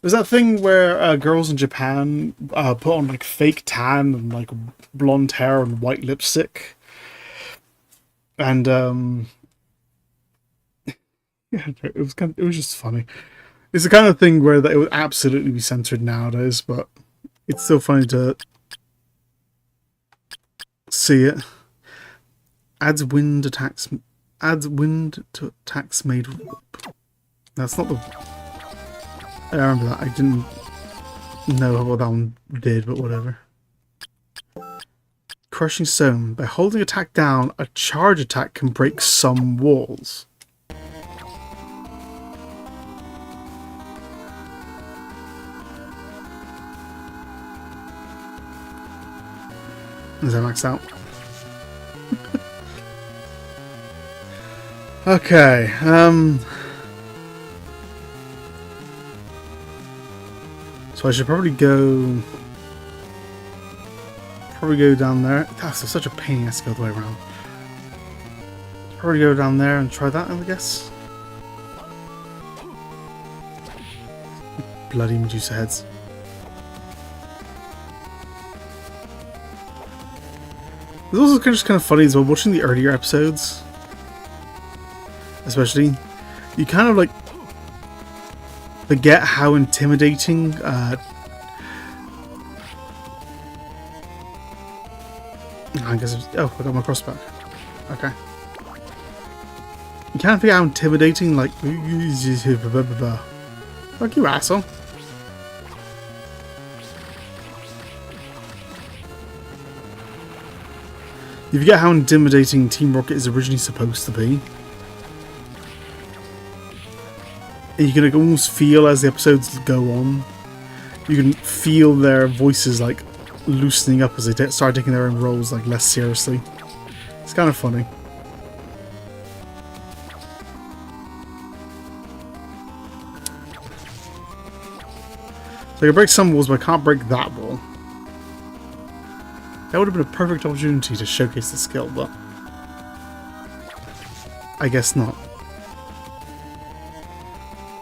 [SPEAKER 1] There's that thing where girls in Japan put on like fake tan and like blonde hair and white lipstick, and yeah, it was just funny. It's the kind of thing where it would absolutely be censored nowadays, but it's still funny to see it. Adds wind to attacks made with whip. That's not the... I remember that. I didn't know what that one did, but whatever. Crushing stone. By holding attack down, a charge attack can break some walls. Is that maxed out? Okay, so I should probably go down there. That's such a pain, it has to go the way around. Probably go down there and try that, I guess. Bloody Medusa heads. It's also just kind of funny as well, watching the earlier episodes. Especially, you kind of like forget how intimidating I guess it's, oh, I got my crossbow. Okay. You kind of forget how intimidating, like, fuck you, asshole. You forget how intimidating Team Rocket is originally supposed to be. And you can almost feel as the episodes go on, you can feel their voices like loosening up as they start taking their own roles like less seriously. It's kind of funny. So I can break some walls, but I can't break that wall. That would have been a perfect opportunity to showcase the skill, but I guess not.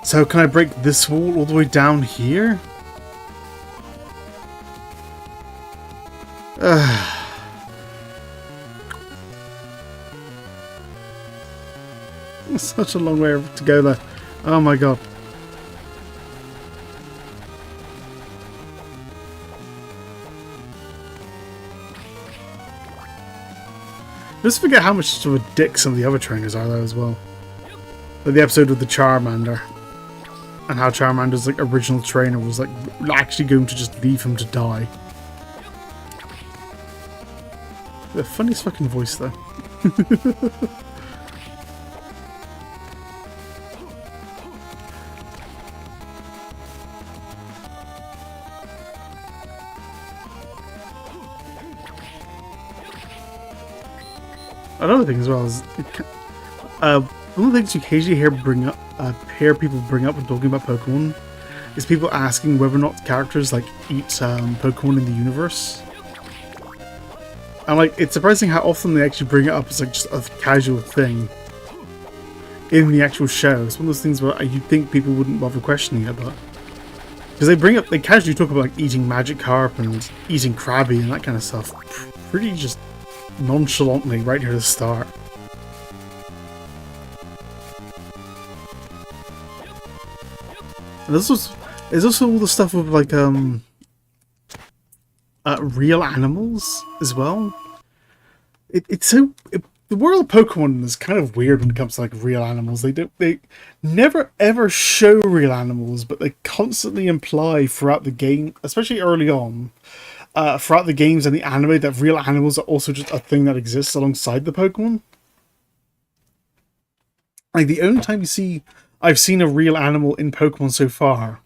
[SPEAKER 1] So can I break this wall all the way down here? Such a long way to go there. Oh my god. Just forget how much of a dick some of the other trainers are though as well. Like the episode with the Charmander. And how Charmander's like original trainer was like actually going to just leave him to die. The funniest fucking voice though. Another thing as well is one of the things you occasionally hear people bring up when talking about Pokemon is people asking whether or not characters like eat Pokemon in the universe. And like, it's surprising how often they actually bring it up as like just a casual thing in the actual show. It's one of those things where you'd think people wouldn't bother questioning it, but because they casually talk about like eating Magikarp and eating Krabby and that kind of stuff, pretty just nonchalantly right here at the start. And there's also all the stuff with like real animals as well. The world of Pokemon is kind of weird when it comes to like real animals. They never ever show real animals, but they constantly imply throughout the game, especially early on, throughout the games and the anime, that real animals are also just a thing that exists alongside the Pokemon. Like the only time I've seen a real animal in Pokemon so far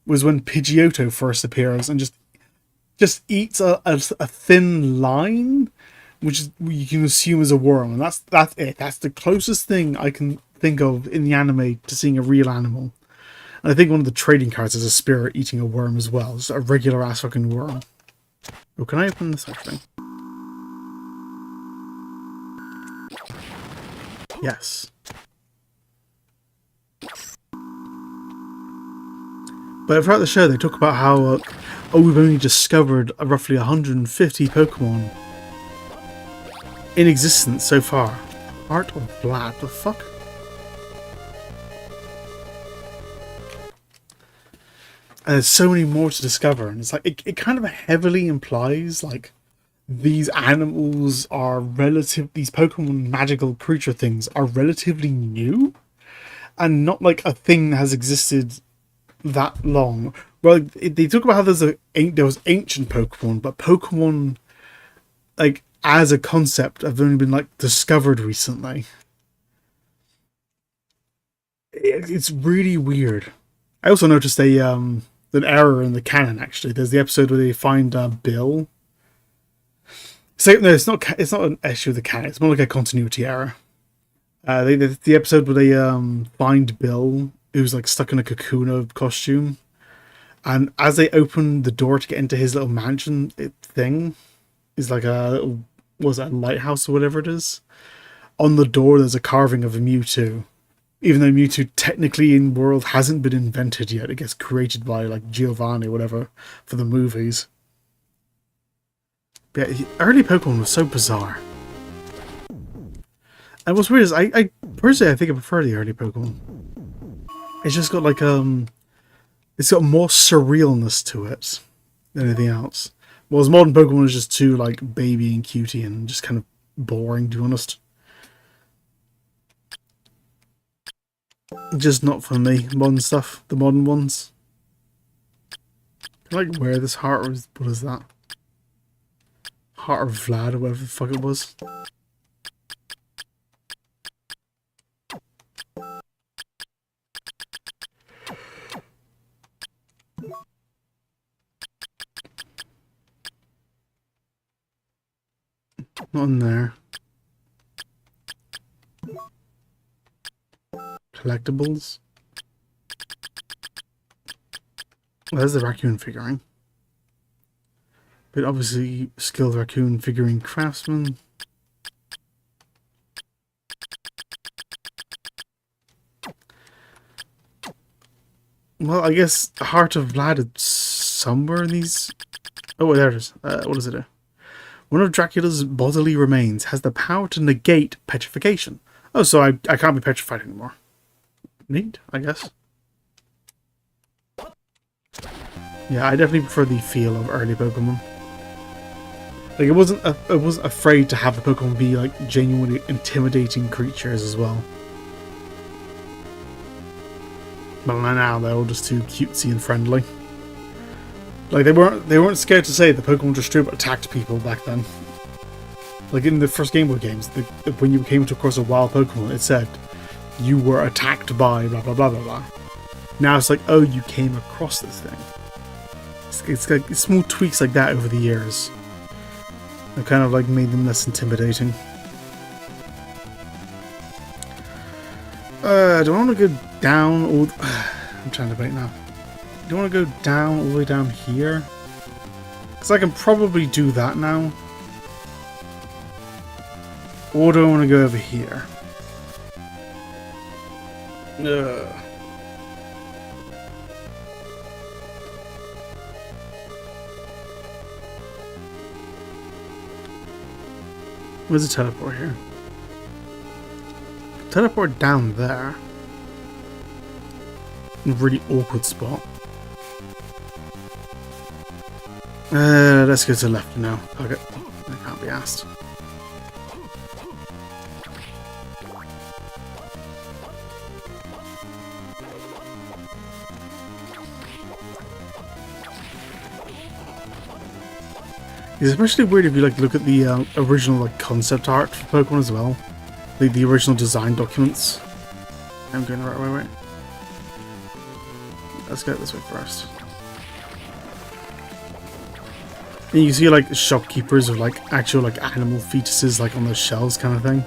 [SPEAKER 1] was when Pidgeotto first appears and just just eats a thin line, which is, you can assume is a worm, and that's it. That's the closest thing I can think of in the anime to seeing a real animal. And I think one of the trading cards is a spirit eating a worm as well. Just a regular ass fucking worm. Oh, can I open this actually? Yes. But throughout the show, they talk about how, we've only discovered roughly 150 Pokemon in existence so far. Heart of Vlad, the fuck? And there's so many more to discover, and it's like, it kind of heavily implies, like, these animals are these Pokemon magical creature things are relatively new, and not like a thing that has existed that long. Well, they talk about how there was ancient Pokemon, but Pokemon, like, as a concept, have only been, like, discovered recently. It's really weird. I also noticed an error in the canon, actually. There's the episode where they find Bill. So no, it's not an issue with the canon. It's more like a continuity error. The episode where they find Bill, who's like stuck in a cocoon costume, and as they open the door to get into his little mansion thing, is like a little, was that a lighthouse or whatever it is? On the door, there's a carving of a Mewtwo. Even though Mewtwo technically in world hasn't been invented yet, it gets created by like Giovanni or whatever for the movies. But yeah, early Pokemon was so bizarre. And what's weird is I personally I think I prefer the early Pokemon. It's just got like it's got more surrealness to it than anything else. Whereas modern Pokemon is just too like baby and cutie and just kind of boring, to be honest. Just not for me. Modern stuff, the modern ones. I like wear this heart, or what is that? Heart of Vlad, or whatever the fuck it was. Not in there. Collectibles. Well, there's the raccoon figurine. But obviously, skilled raccoon figurine craftsman. Well, I guess the Heart of Vlad is somewhere in these. Oh, there it is. What does it do? One of Dracula's bodily remains has the power to negate petrification. Oh, so I can't be petrified anymore. Neat, I guess. Yeah, I definitely prefer the feel of early Pokemon. Like, I wasn't afraid to have the Pokemon be like genuinely intimidating creatures as well. But now they're all just too cutesy and friendly. Like they weren't scared to say the Pokemon just straight up attacked people back then. Like in the first Game Boy games, when you came across a wild Pokemon, it said you were attacked by blah blah blah blah blah. Now it's like, oh, you came across this thing. It's like small tweaks like that over the years. That kind of like made them less intimidating. Do I want to go down or I'm trying to debate now. Do I want to go down all the way down here? Because I can probably do that now. Or do I want to go over here? Ugh. Where's the teleport here? Teleport down there. A really awkward spot. Let's go to the left now. Okay. I can't be asked. It's especially weird if you like look at the original like concept art for Pokemon as well, like the original design documents. I'm going the right way. Wait. Let's go this way first. And you see like shopkeepers with like actual like animal fetuses like on the shelves kind of thing.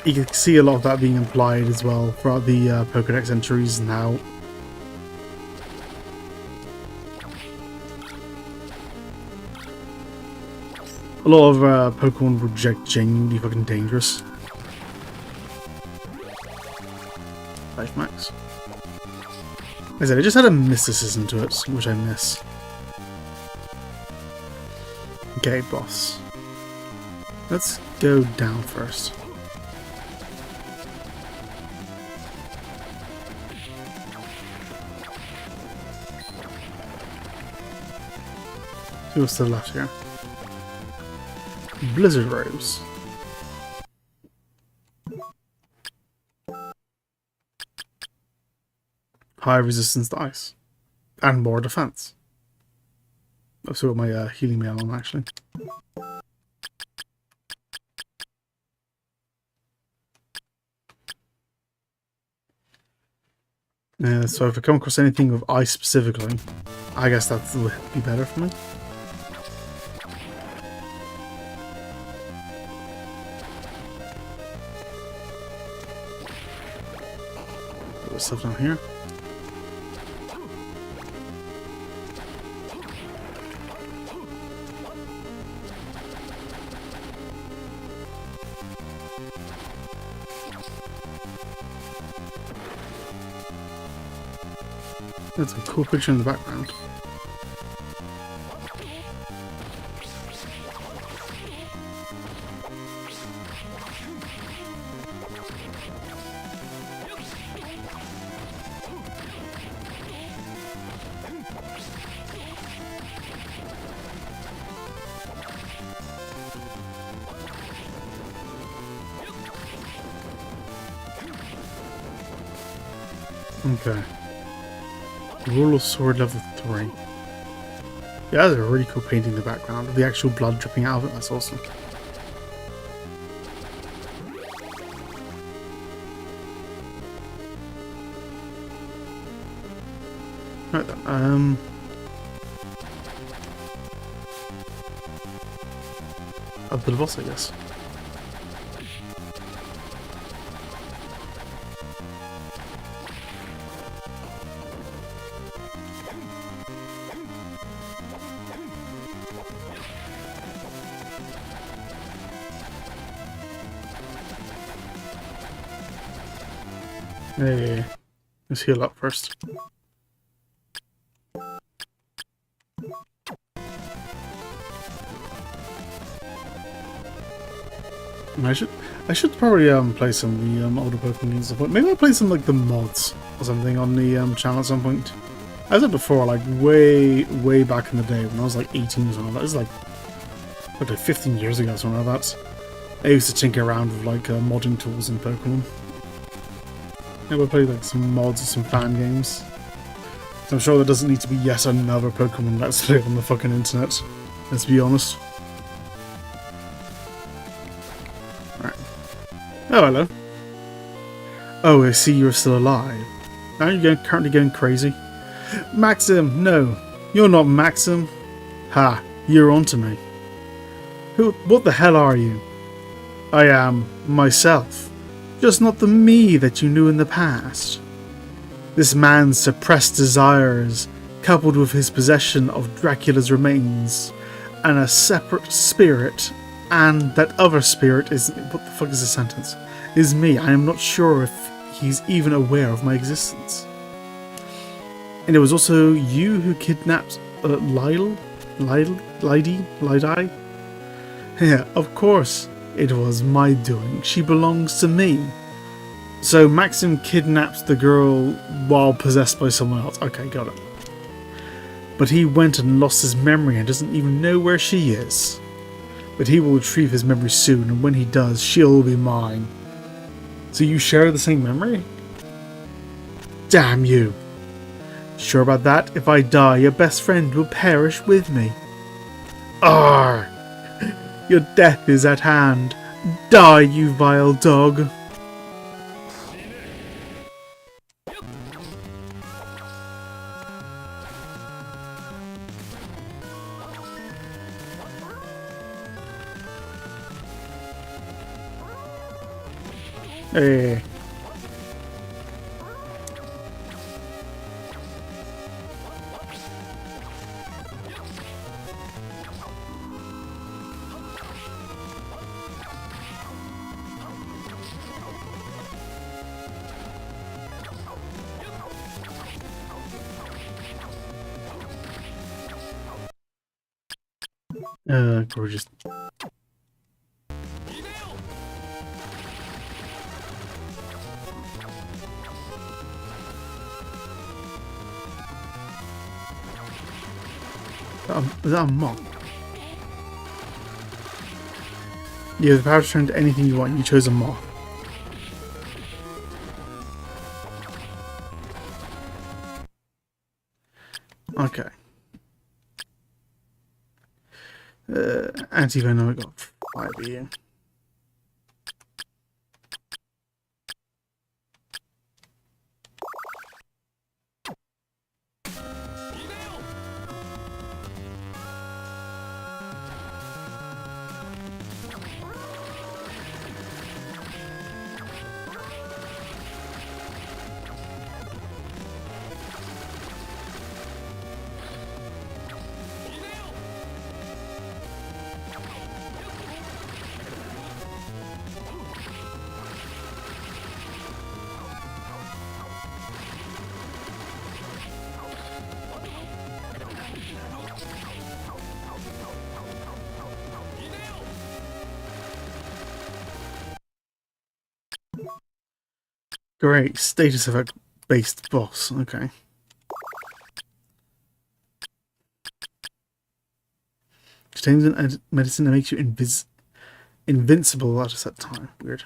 [SPEAKER 1] You can see a lot of that being implied as well throughout the Pokédex entries now. A lot of Pokemon were genuinely fucking dangerous. Life max. Like I said, it just had a mysticism to it, which I miss. Okay, boss. Let's go down first. See what's to the left here. Blizzard robes. High resistance to ice. And more defense. I've still got my healing mail on actually. So if I come across anything with ice specifically, I guess that would be better for me. There's stuff down here. That's a cool picture in the background. Okay. Rule of Sword level 3. Yeah, that's a really cool painting in the background. The actual blood dripping out of it, that's awesome. Right then, up to the boss, I guess. Hey, let's heal up first. I should probably play some of the older Pokemon games at some point. Maybe I'll play some like the mods or something on the channel at some point. I said before, like way back in the day when I was like 18 or something. That was like 15 years ago or something like that. I used to tinker around with like modding tools in Pokemon. Maybe I'll play like some mods or some fan games. So I'm sure there doesn't need to be yet another Pokemon Let's Play on the fucking internet. Let's be honest. Right. Oh, hello. Oh, I see you're still alive. Aren't you currently going crazy? Maxim, no. You're not Maxim. Ha, you're onto me. What the hell are you? I am myself. Just not the me that you knew in the past. This man's suppressed desires, coupled with his possession of Dracula's remains, and a separate spirit, and that other spirit is... What the fuck is this sentence? Is me. I am not sure if he's even aware of my existence. And it was also you who kidnapped Lydie? Yeah, of course. It was my doing. She belongs to me. So Maxim kidnaps the girl while possessed by someone else. Okay, got it. But he went and lost his memory and doesn't even know where she is. But he will retrieve his memory soon, and when he does, she'll be mine. So you share the same memory? Damn you. Sure about that? If I die, your best friend will perish with me. Arr! Your death is at hand. Die, you vile dog. Hey. Gorgeous. Is that a mock? You have the power to turn into anything you want. You chose a moth. Okay. Anti-venom, I got 5 here. Great. Status effect based boss. Okay. Contains a medicine that makes you invincible at a set time. Weird.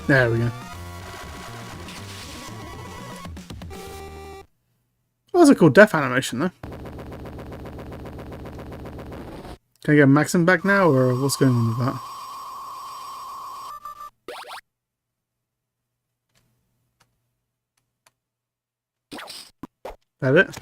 [SPEAKER 1] There we go. Well, that's a cool death animation, though. Can I get Maxim back now, or what's going on with that? That it?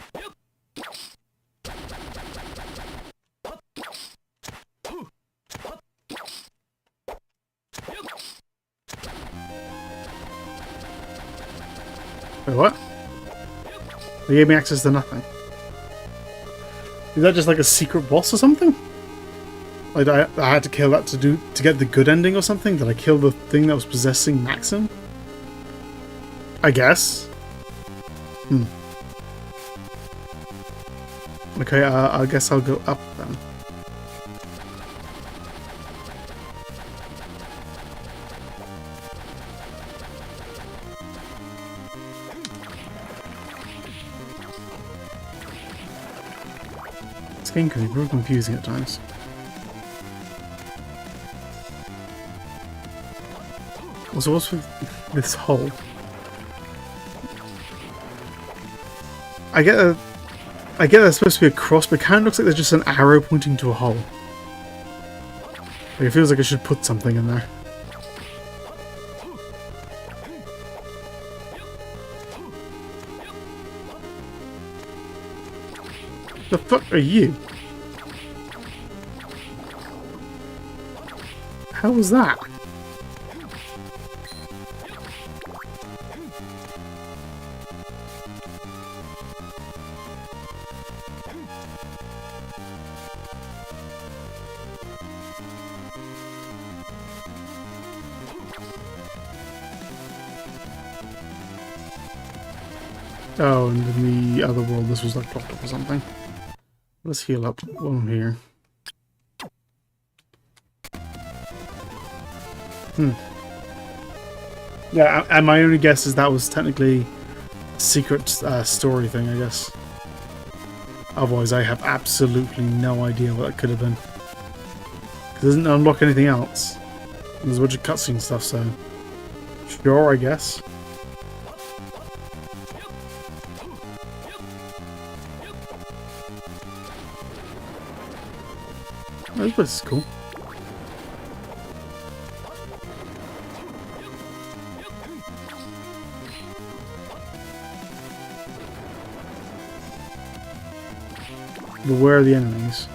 [SPEAKER 1] Wait, what? They gave me access to nothing. Is that just like a secret boss or something? Like I had to kill that to get the good ending or something? Did I kill the thing that was possessing Maxim? I guess. Okay, I guess I'll go up then. This game can be real confusing at times. Also, what's with this hole? I get there's supposed to be a cross, but it kind of looks like there's just an arrow pointing to a hole. Like, it feels like I should put something in there. The fuck are you? How was that? Oh, and in the other world this was like blocked up or something. Let's heal up while I'm here. Yeah, and my only guess is that was technically a secret story thing, I guess. Otherwise, I have absolutely no idea what it could have been. It doesn't unlock anything else. There's a bunch of cutscene stuff, so... Sure, I guess. Oh, this place is cool. But where are the enemies?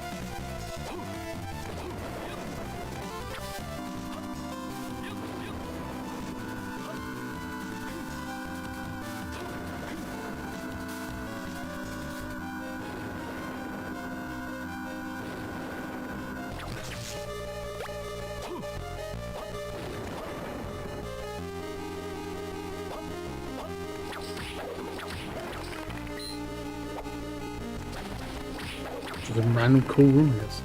[SPEAKER 1] Just a random cool room, I guess.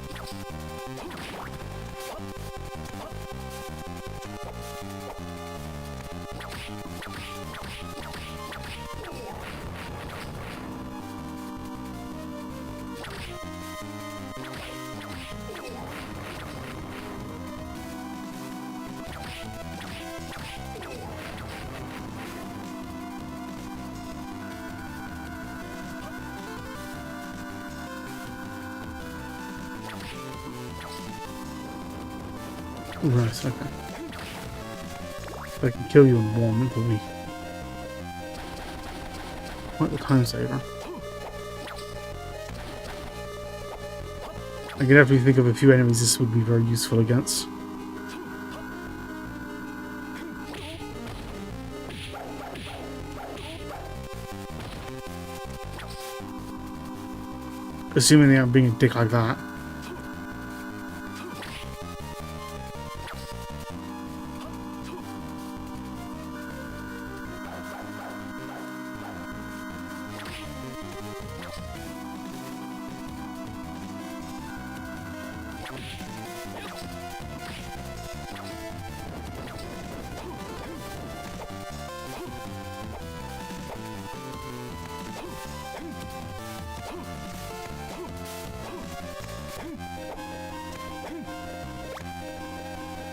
[SPEAKER 1] Right, okay. If I can kill you in one, it'll be quite the time saver. I can definitely think of a few enemies this would be very useful against. Assuming they aren't being a dick like that.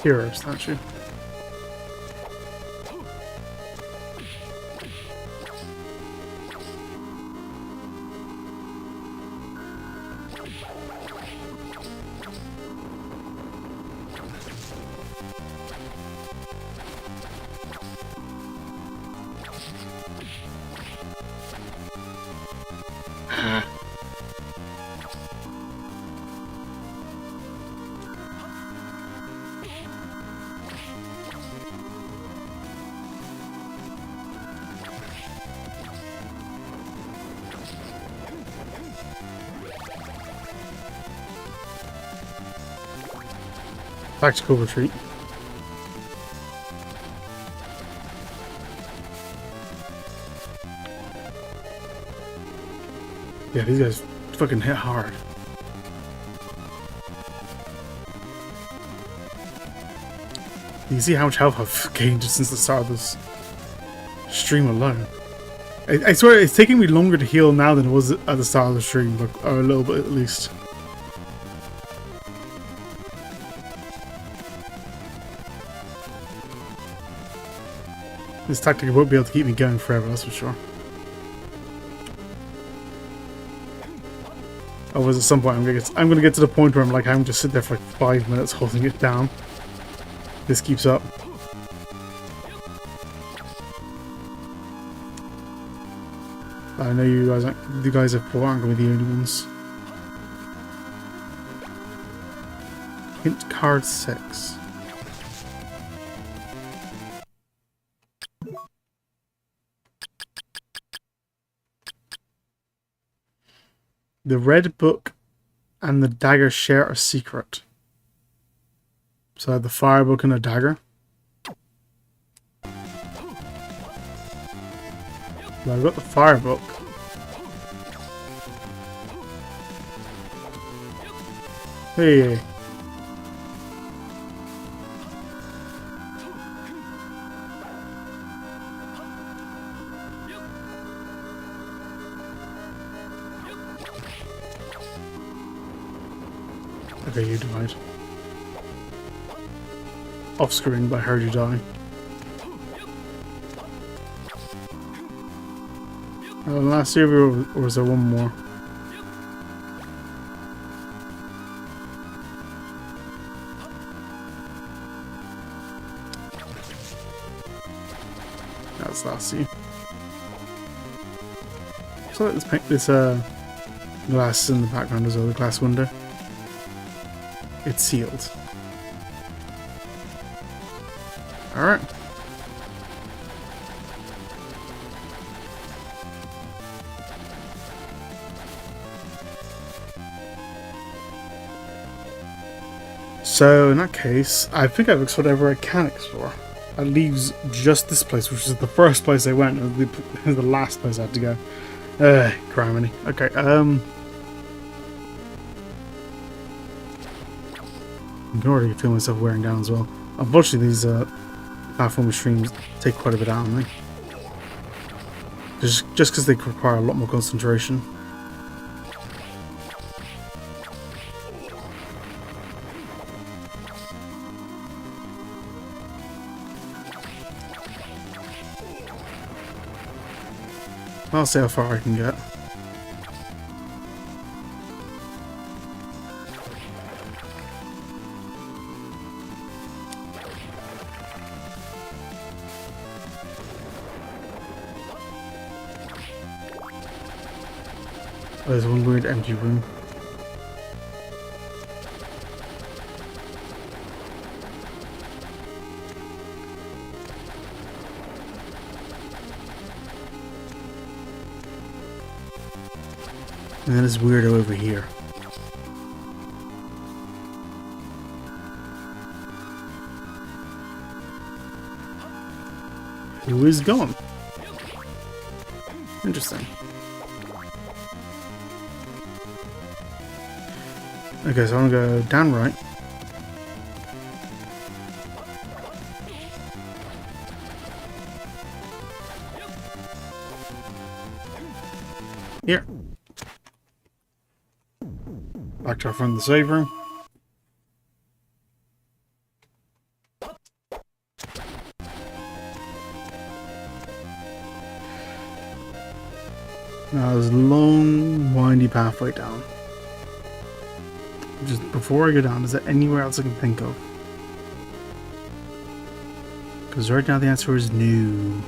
[SPEAKER 1] Hero statue. Tactical retreat. Yeah, these guys fucking hit hard. You see how much health I've gained just since the start of this stream alone. I swear it's taking me longer to heal now than it was at the start of the stream, but, or a little bit at least. This tactic won't be able to keep me going forever, that's for sure. Otherwise, at some point, I'm gonna get to the point where I'm like, I'm just sit there for like 5 minutes holding it down. This keeps up. I know you guys aren't gonna be the only ones. Hint card 6. The red book and the dagger share a secret. So I have the fire book and a dagger. Well, I've got the fire book. Hey. Okay, you died. Off screen, but I heard you die. Last year, or was there one more? That's last year. So this Glass in the background as well, the glass window. It's sealed. Alright. So in that case, I think I've explored whatever I can explore. That leaves just this place, which is the first place I went, and the last place I had to go. Criminy. Okay, I can already feel myself wearing down as well. Unfortunately, these platform streams take quite a bit out of me. Just because they require a lot more concentration. I'll see how far I can get. Oh, there's one weird empty room. And then this weirdo over here. Who is gone? Interesting. Okay, so I'm gonna go down right. Here. Back to our friend the save room. Now there's a long, windy pathway down. Just before I go down, is there anywhere else I can think of? Because right now the answer is no.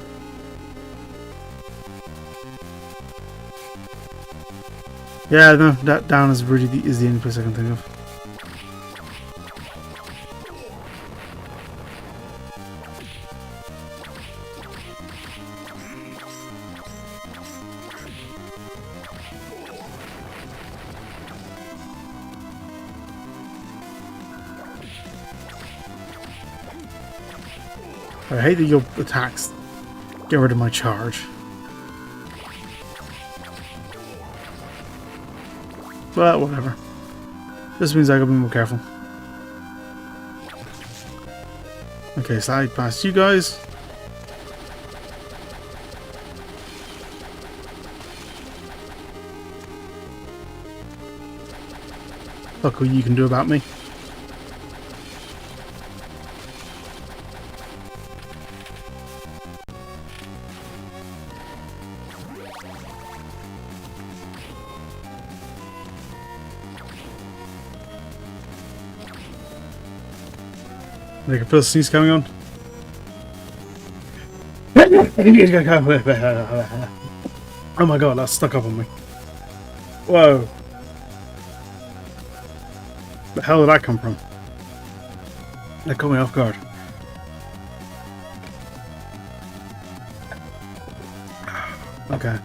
[SPEAKER 1] Yeah, no, that down is really the only place I can think of. I hate that your attacks get rid of my charge. But whatever. This means I gotta be more careful. Okay, slide past you guys. Look what you can do about me. I can feel the sneeze coming on. Oh my god, that's stuck up on me. Whoa. The hell did that come from? That caught me off guard. Okay.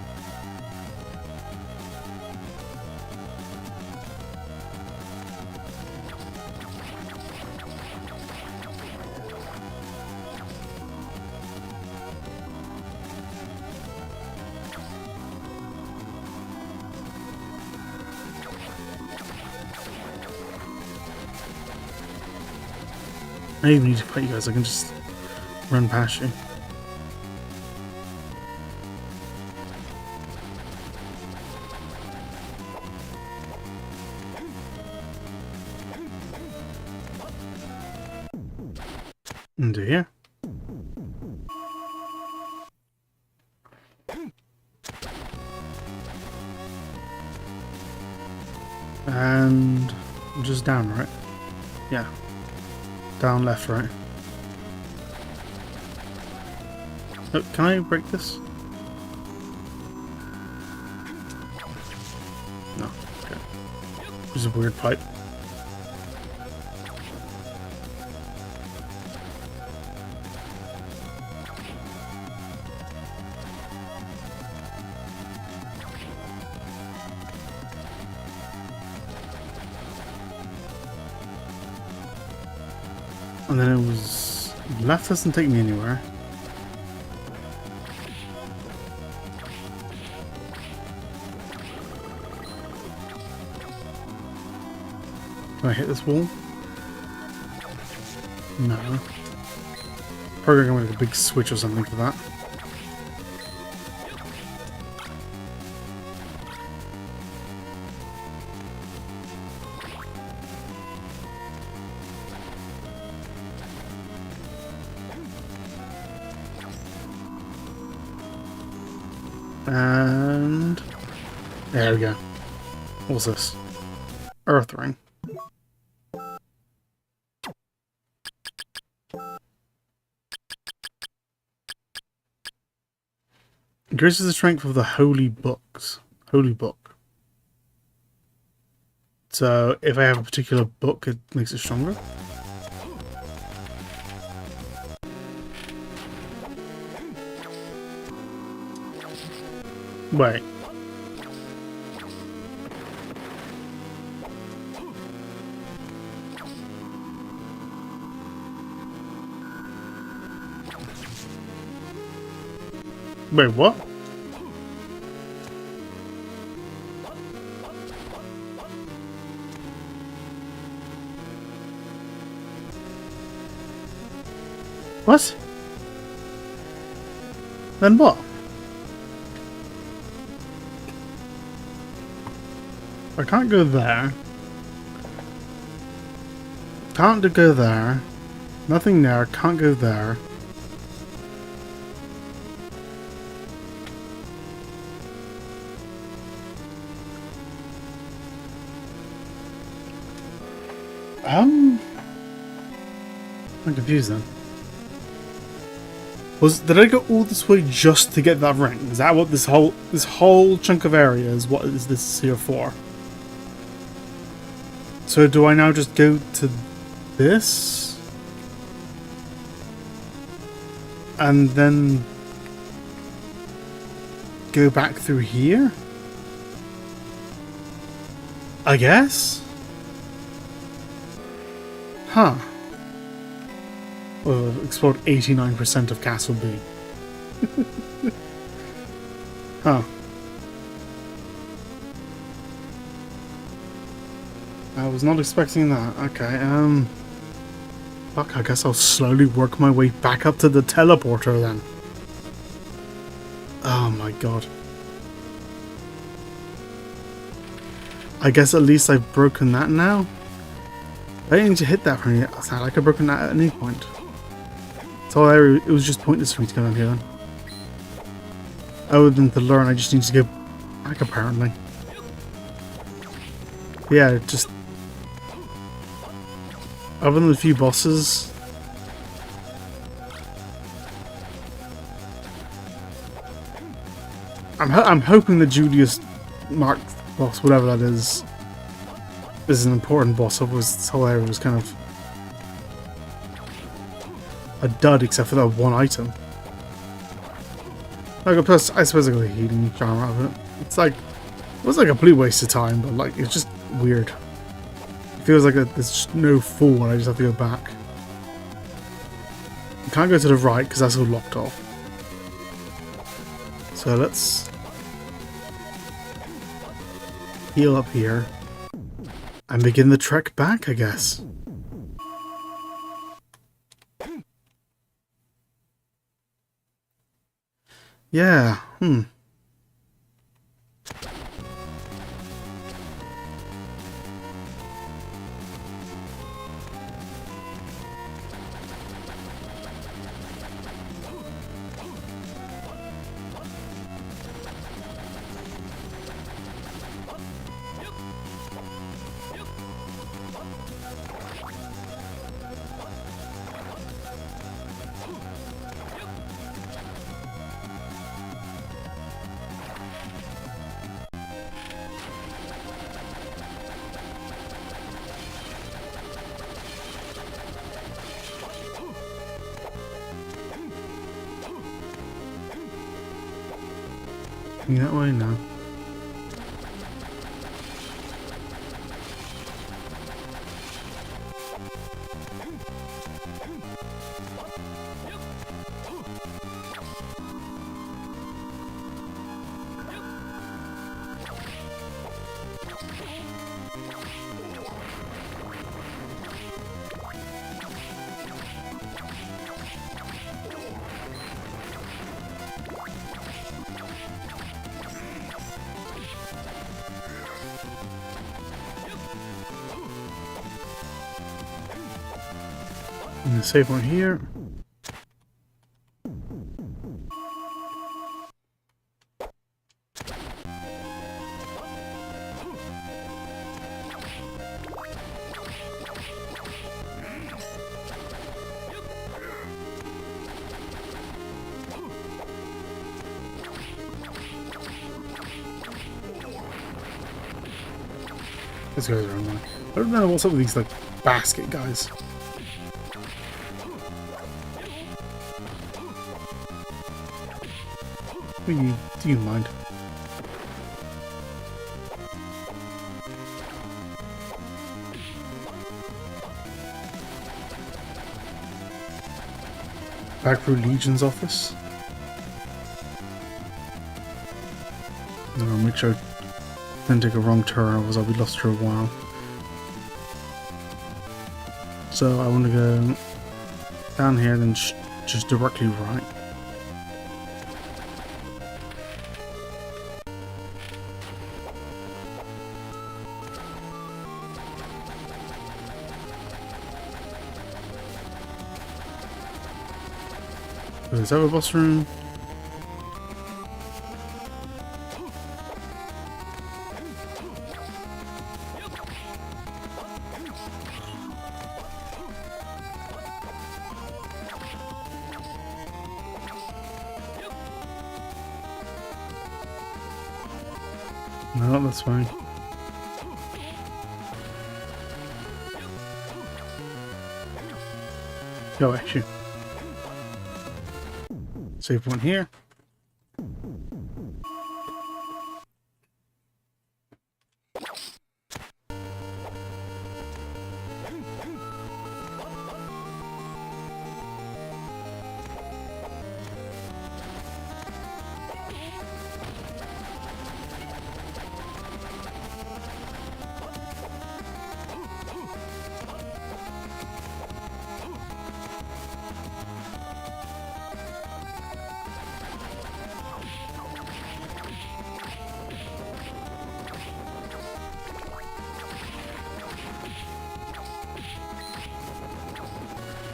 [SPEAKER 1] I don't even need to fight you guys, I can just run past you. Do you? And just down, right? Yeah. Down, left, right. Oh, can I break this? No. Which is a weird pipe. And then it was left doesn't take me anywhere. Can I hit this wall? No. Probably gonna make a big switch or something for that. And there we go. What's this? Earth ring. Increases the strength of the holy books. Holy book. So if I have a particular book, it makes it stronger. Wait. Wait, what? What? Then what? I can't go there. Can't go there. Nothing there. Can't go there. I'm confused then. Did I go all this way just to get that ring? Is that what this whole chunk of area is? What is this here for? So do I now just go to this? And then go back through here? I guess? Huh. Well, explored 89% of Castle B. Huh. I was not expecting that. Okay, fuck, I guess I'll slowly work my way back up to the teleporter then. Oh my god. I guess at least I've broken that now. I didn't need to hit that for me. It's not like I've broken that at any point. So it was just pointless for me to go down here then. Other than to learn, I just need to go back apparently. Yeah, just... Other than a few bosses... I'm hoping the Julius Mark boss, whatever that is an important boss. Otherwise this whole area was kind of a dud except for that one item. Like, plus, I suppose I got a healing charm out of it. It was like a complete waste of time, but like it's just weird. It feels like there's just no fall and I just have to go back. I can't go to the right because that's all locked off. So let's heal up here and begin the trek back, I guess. Yeah, Looking that way now. And the save one here. This guy's around there. I don't know what's up with these like basket guys. Do you mind? Back through Legion's office. I'm gonna make sure I didn't take a wrong turn, otherwise I'll be lost for a while. So I want to go down here, then just directly right. Is that a boss room? No, that's fine. Go away, shoot. Save one here.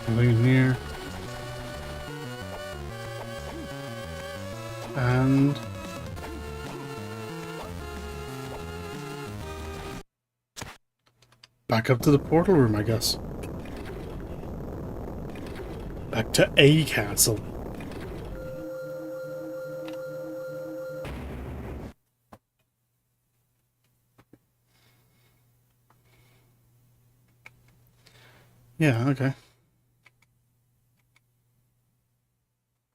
[SPEAKER 1] Nothing here. And back up to the portal room, I guess. Back to a castle. Yeah, okay.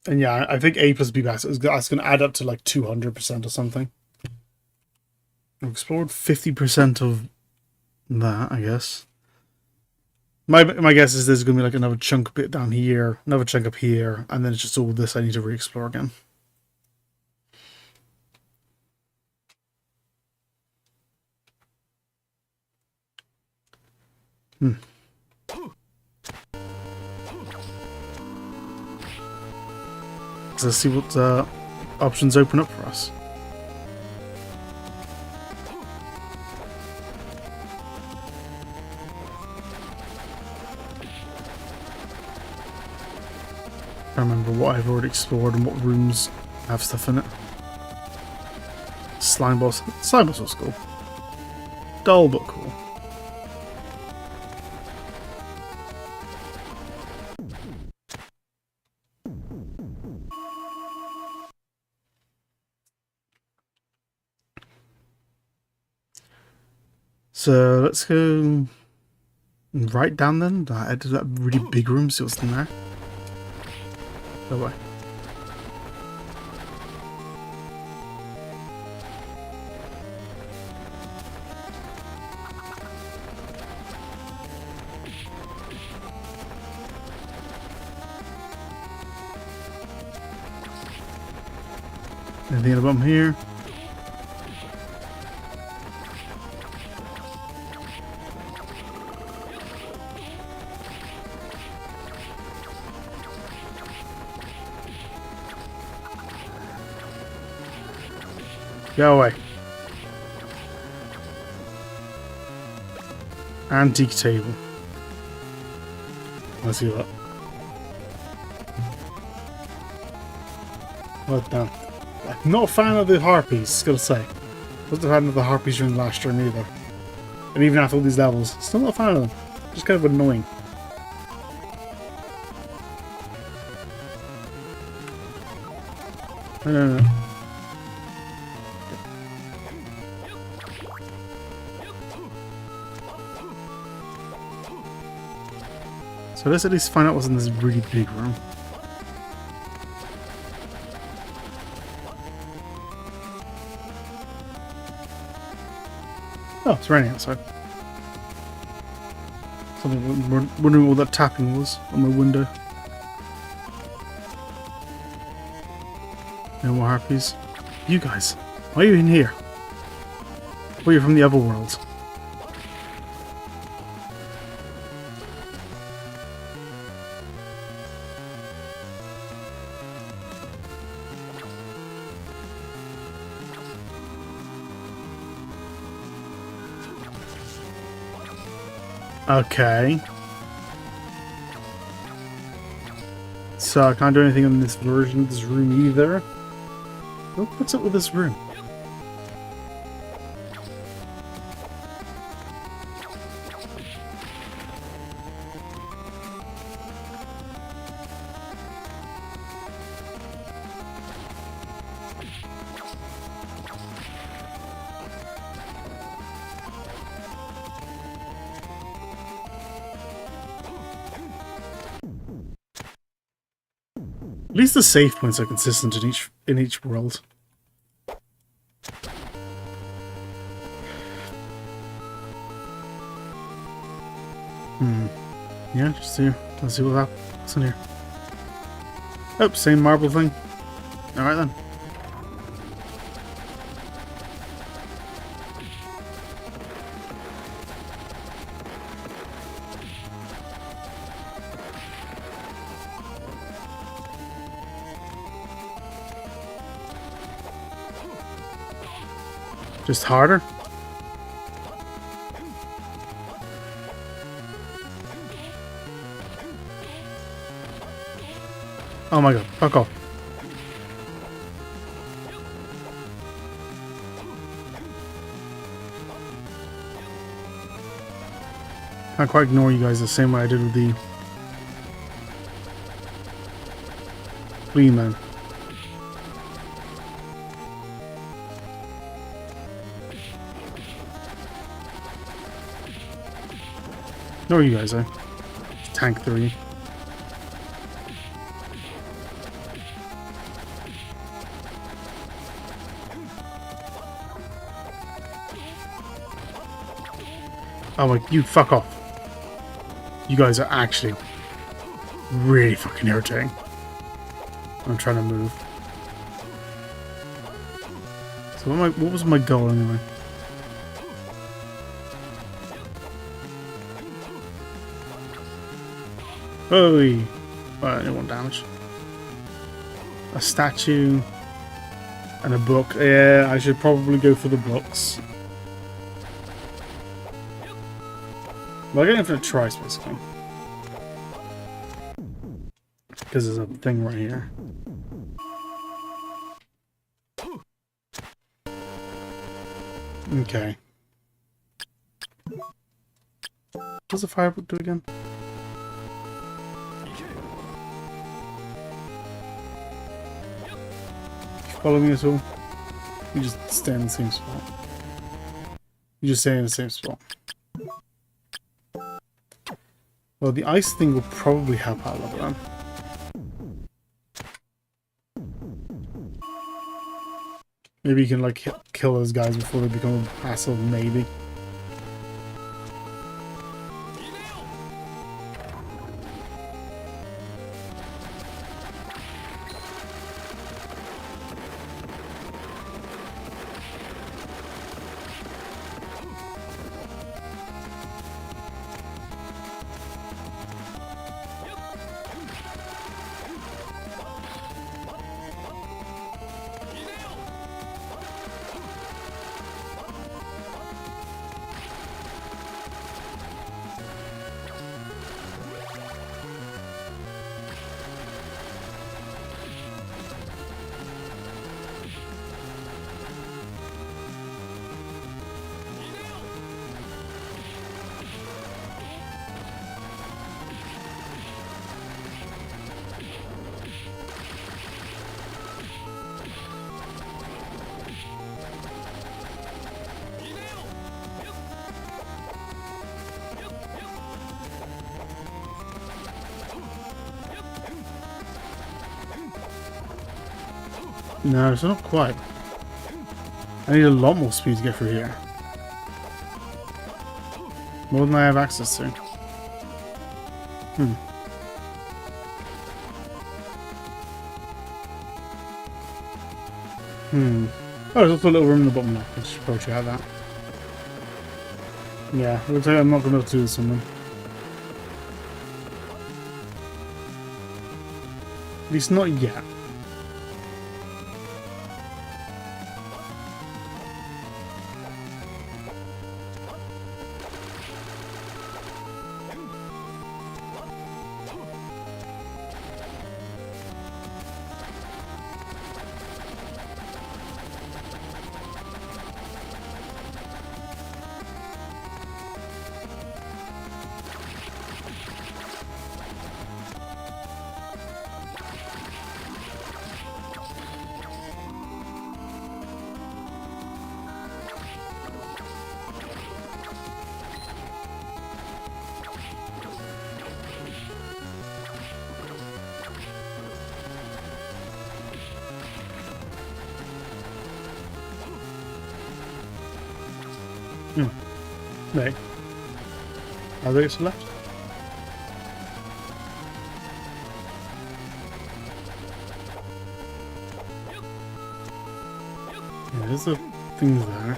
[SPEAKER 1] And yeah, I think A plus B max, that's going to add up to like 200% or something. I've explored 50% of that, I guess. My guess is there's going to be like another chunk bit down here, another chunk up here, and then it's just all this I need to re-explore again. Let's see what options open up for us. I remember what I've already explored and what rooms have stuff in it. Slime boss. Slime boss was cool. Dull but cool. So let's go right down then. I did that really big room, see what's in there. Go away. Anything at the bottom here? Go away. Antique table. Let's see that. Well done. I'm not a fan of the harpies, gotta say. Wasn't a fan of the harpies during the last stream either. And even after all these levels, still not a fan of them. Just kind of annoying. No. So let's at least find out what's in this really big room. Oh, it's raining outside. Something wondering what that tapping was on my window. No more harpies. You guys, why are you in here? Well, you're from the other world. Okay. So I can't do anything in this version of this room either. Oh, what's up with this room? At least the save points are consistent in each world. Yeah, just see. Let's see what's in here. Oh, same marble thing. Alright then. Just harder? Oh my god, fuck off. Can't quite ignore you guys the same way I did with the Flea Man. Ignore you guys, Tank 3. Oh my, you fuck off. You guys are actually really fucking irritating. I'm trying to move. So what was my goal anyway? Holy! Well, I didn't want damage. A statue and a book. Yeah, I should probably go for the books. Well, I'm going for a try, basically. Because there's a thing right here. Okay. What does the firebook do again? Follow me at all? You just stay in the same spot. You just stay in the same spot. Well, the ice thing will probably help out a lot then. Maybe you can like kill those guys before they become a hassle, maybe. No, it's not quite. I need a lot more speed to get through here. More than I have access to. Oh, there's also a little room in the bottom left. I should probably check out that. Yeah, it looks like I'm not going to be able to do this on them. At least not yet. Wait. Are there some left? Yeah, there's the things there.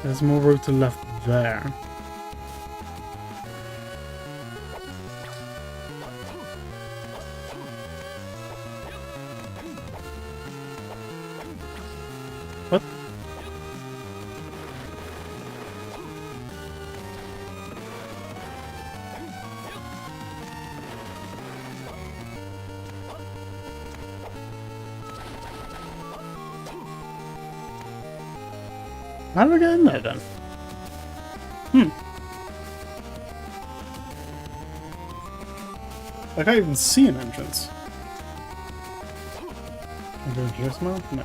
[SPEAKER 1] There's more road to left there. What? How do I get in there then? I can't even see an entrance. Can I go just now? No.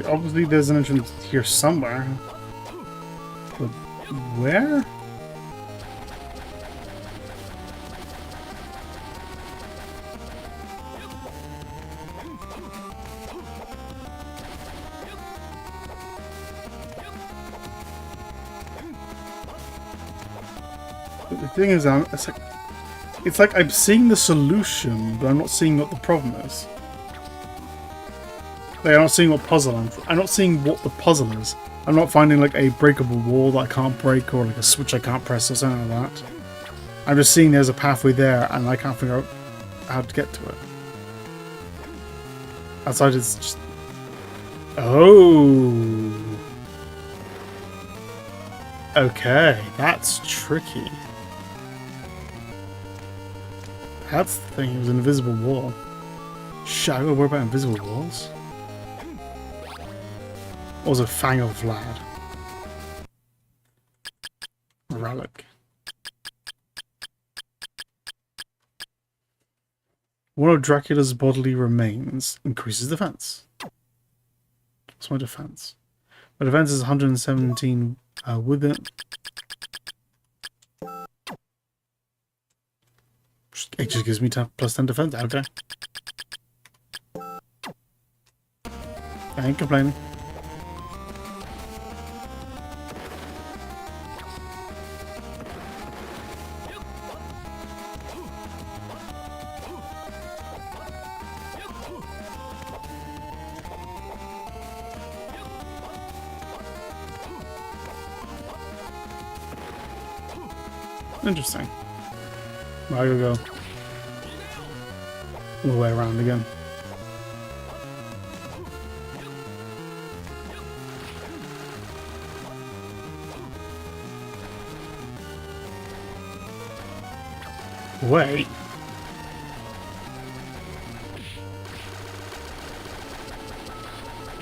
[SPEAKER 1] Obviously there's an entrance here somewhere. But where? But the thing is, it's like I'm seeing the solution, but I'm not seeing what the problem is. Like, I'm not seeing what puzzle I'm not seeing what the puzzle is. I'm not finding like a breakable wall that I can't break or like a switch I can't press or something like that. I'm just seeing there's a pathway there and I can't figure out how to get to it. Outside it's just... Oh! Okay, that's tricky. That's the thing, it was an invisible wall. Shit, I gotta worry about invisible walls? Or was it Fang of Vlad? Relic. One of Dracula's bodily remains increases defense. What's my defense? My defense is 117 with it. It just gives me plus 10 defense. Okay. I ain't complaining. Interesting. Well, I gotta go all the way around again. Wait.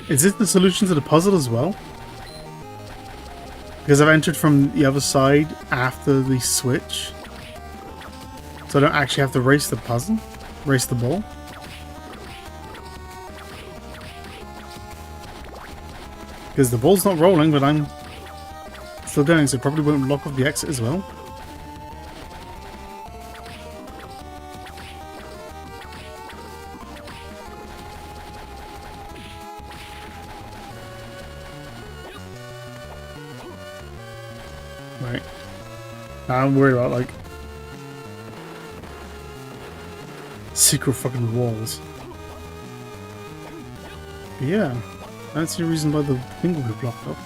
[SPEAKER 1] Is this the solution to the puzzle as well? Because I've entered from the other side after the switch. So I don't actually have to race the puzzle? Race the ball? Because the ball's not rolling, but I'm still going, so it probably won't lock off the exit as well. Right. Now I'm worried about, like, secret fucking walls. But yeah, I don't see a reason why the thing will be blocked up.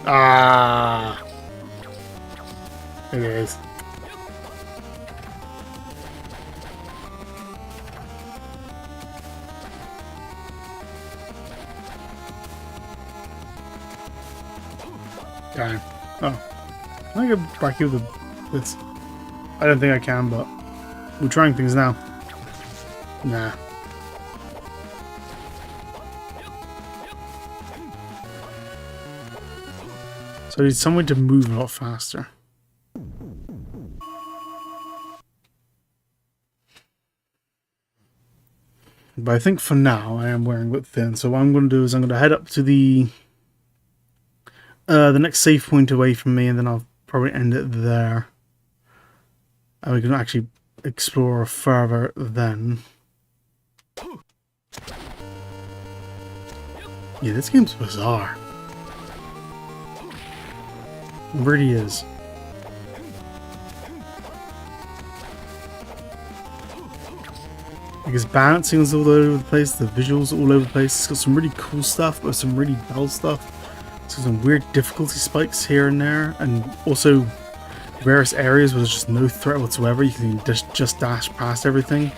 [SPEAKER 1] Ah! It is. Damn. Oh. Can I get back here with this? I don't think I can, but we're trying things now. Nah. So I need someone to move a lot faster. But I think for now I am wearing it thin. So what I'm going to do is I'm going to head up to the next save point away from me, and then I'll probably end it there. And we can actually explore further then. Yeah, this game's bizarre. It really is. Because balancing is all over the place, the visuals are all over the place. It's got some really cool stuff, but some really dull stuff. So some weird difficulty spikes here and there, and also various areas where there's just no threat whatsoever. You can just dash past everything.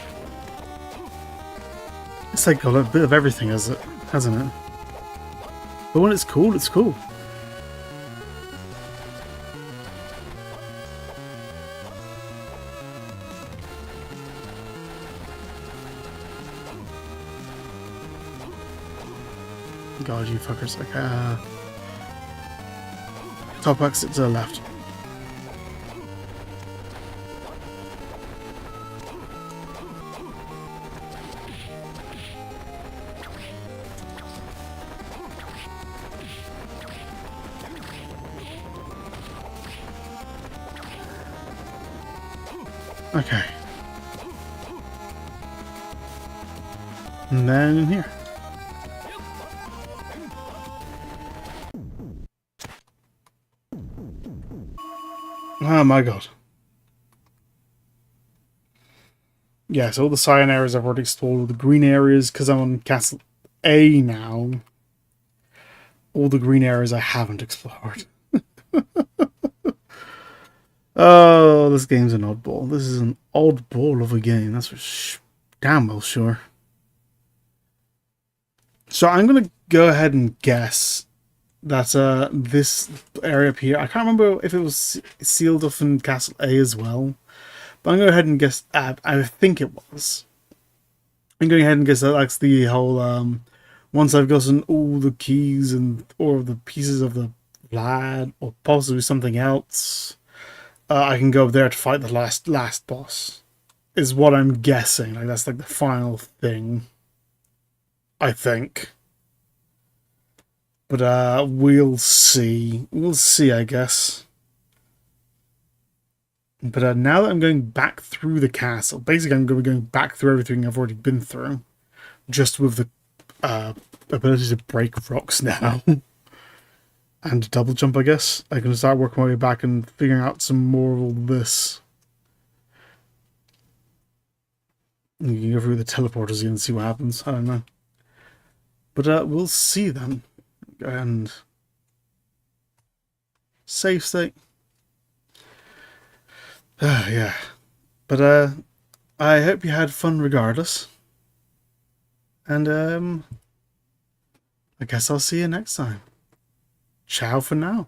[SPEAKER 1] It's like got a bit of everything, hasn't it? But when it's cool, it's cool. God, you fuckers. Like, top exit to the left. Okay. And then in here. Oh my god. Yeah, so all the cyan areas I've already explored, all the green areas, because I'm on Castle A now. All the green areas I haven't explored. Oh, this game's an oddball. This is an oddball of a game, that's for damn well sure. So I'm going to go ahead and guess that this area up here, I can't remember if it was sealed off in Castle A as well, but I'm going to go ahead and guess, I think it was. I'm going ahead and guess that that's the whole, once I've gotten all the keys and or the pieces of the Vlad, or possibly something else, I can go up there to fight the last boss, is what I'm guessing. Like, that's like the final thing, I think. But we'll see. We'll see, I guess. But now that I'm going back through the castle, basically I'm going to be going back through everything I've already been through, just with the ability to break rocks now. And double jump, I guess. I can start working my way back and figuring out some more of all this. You can go through the teleporters again and see what happens. I don't know. But we'll see then. And save state. Yeah. But I hope you had fun regardless. And I guess I'll see you next time. Ciao for now.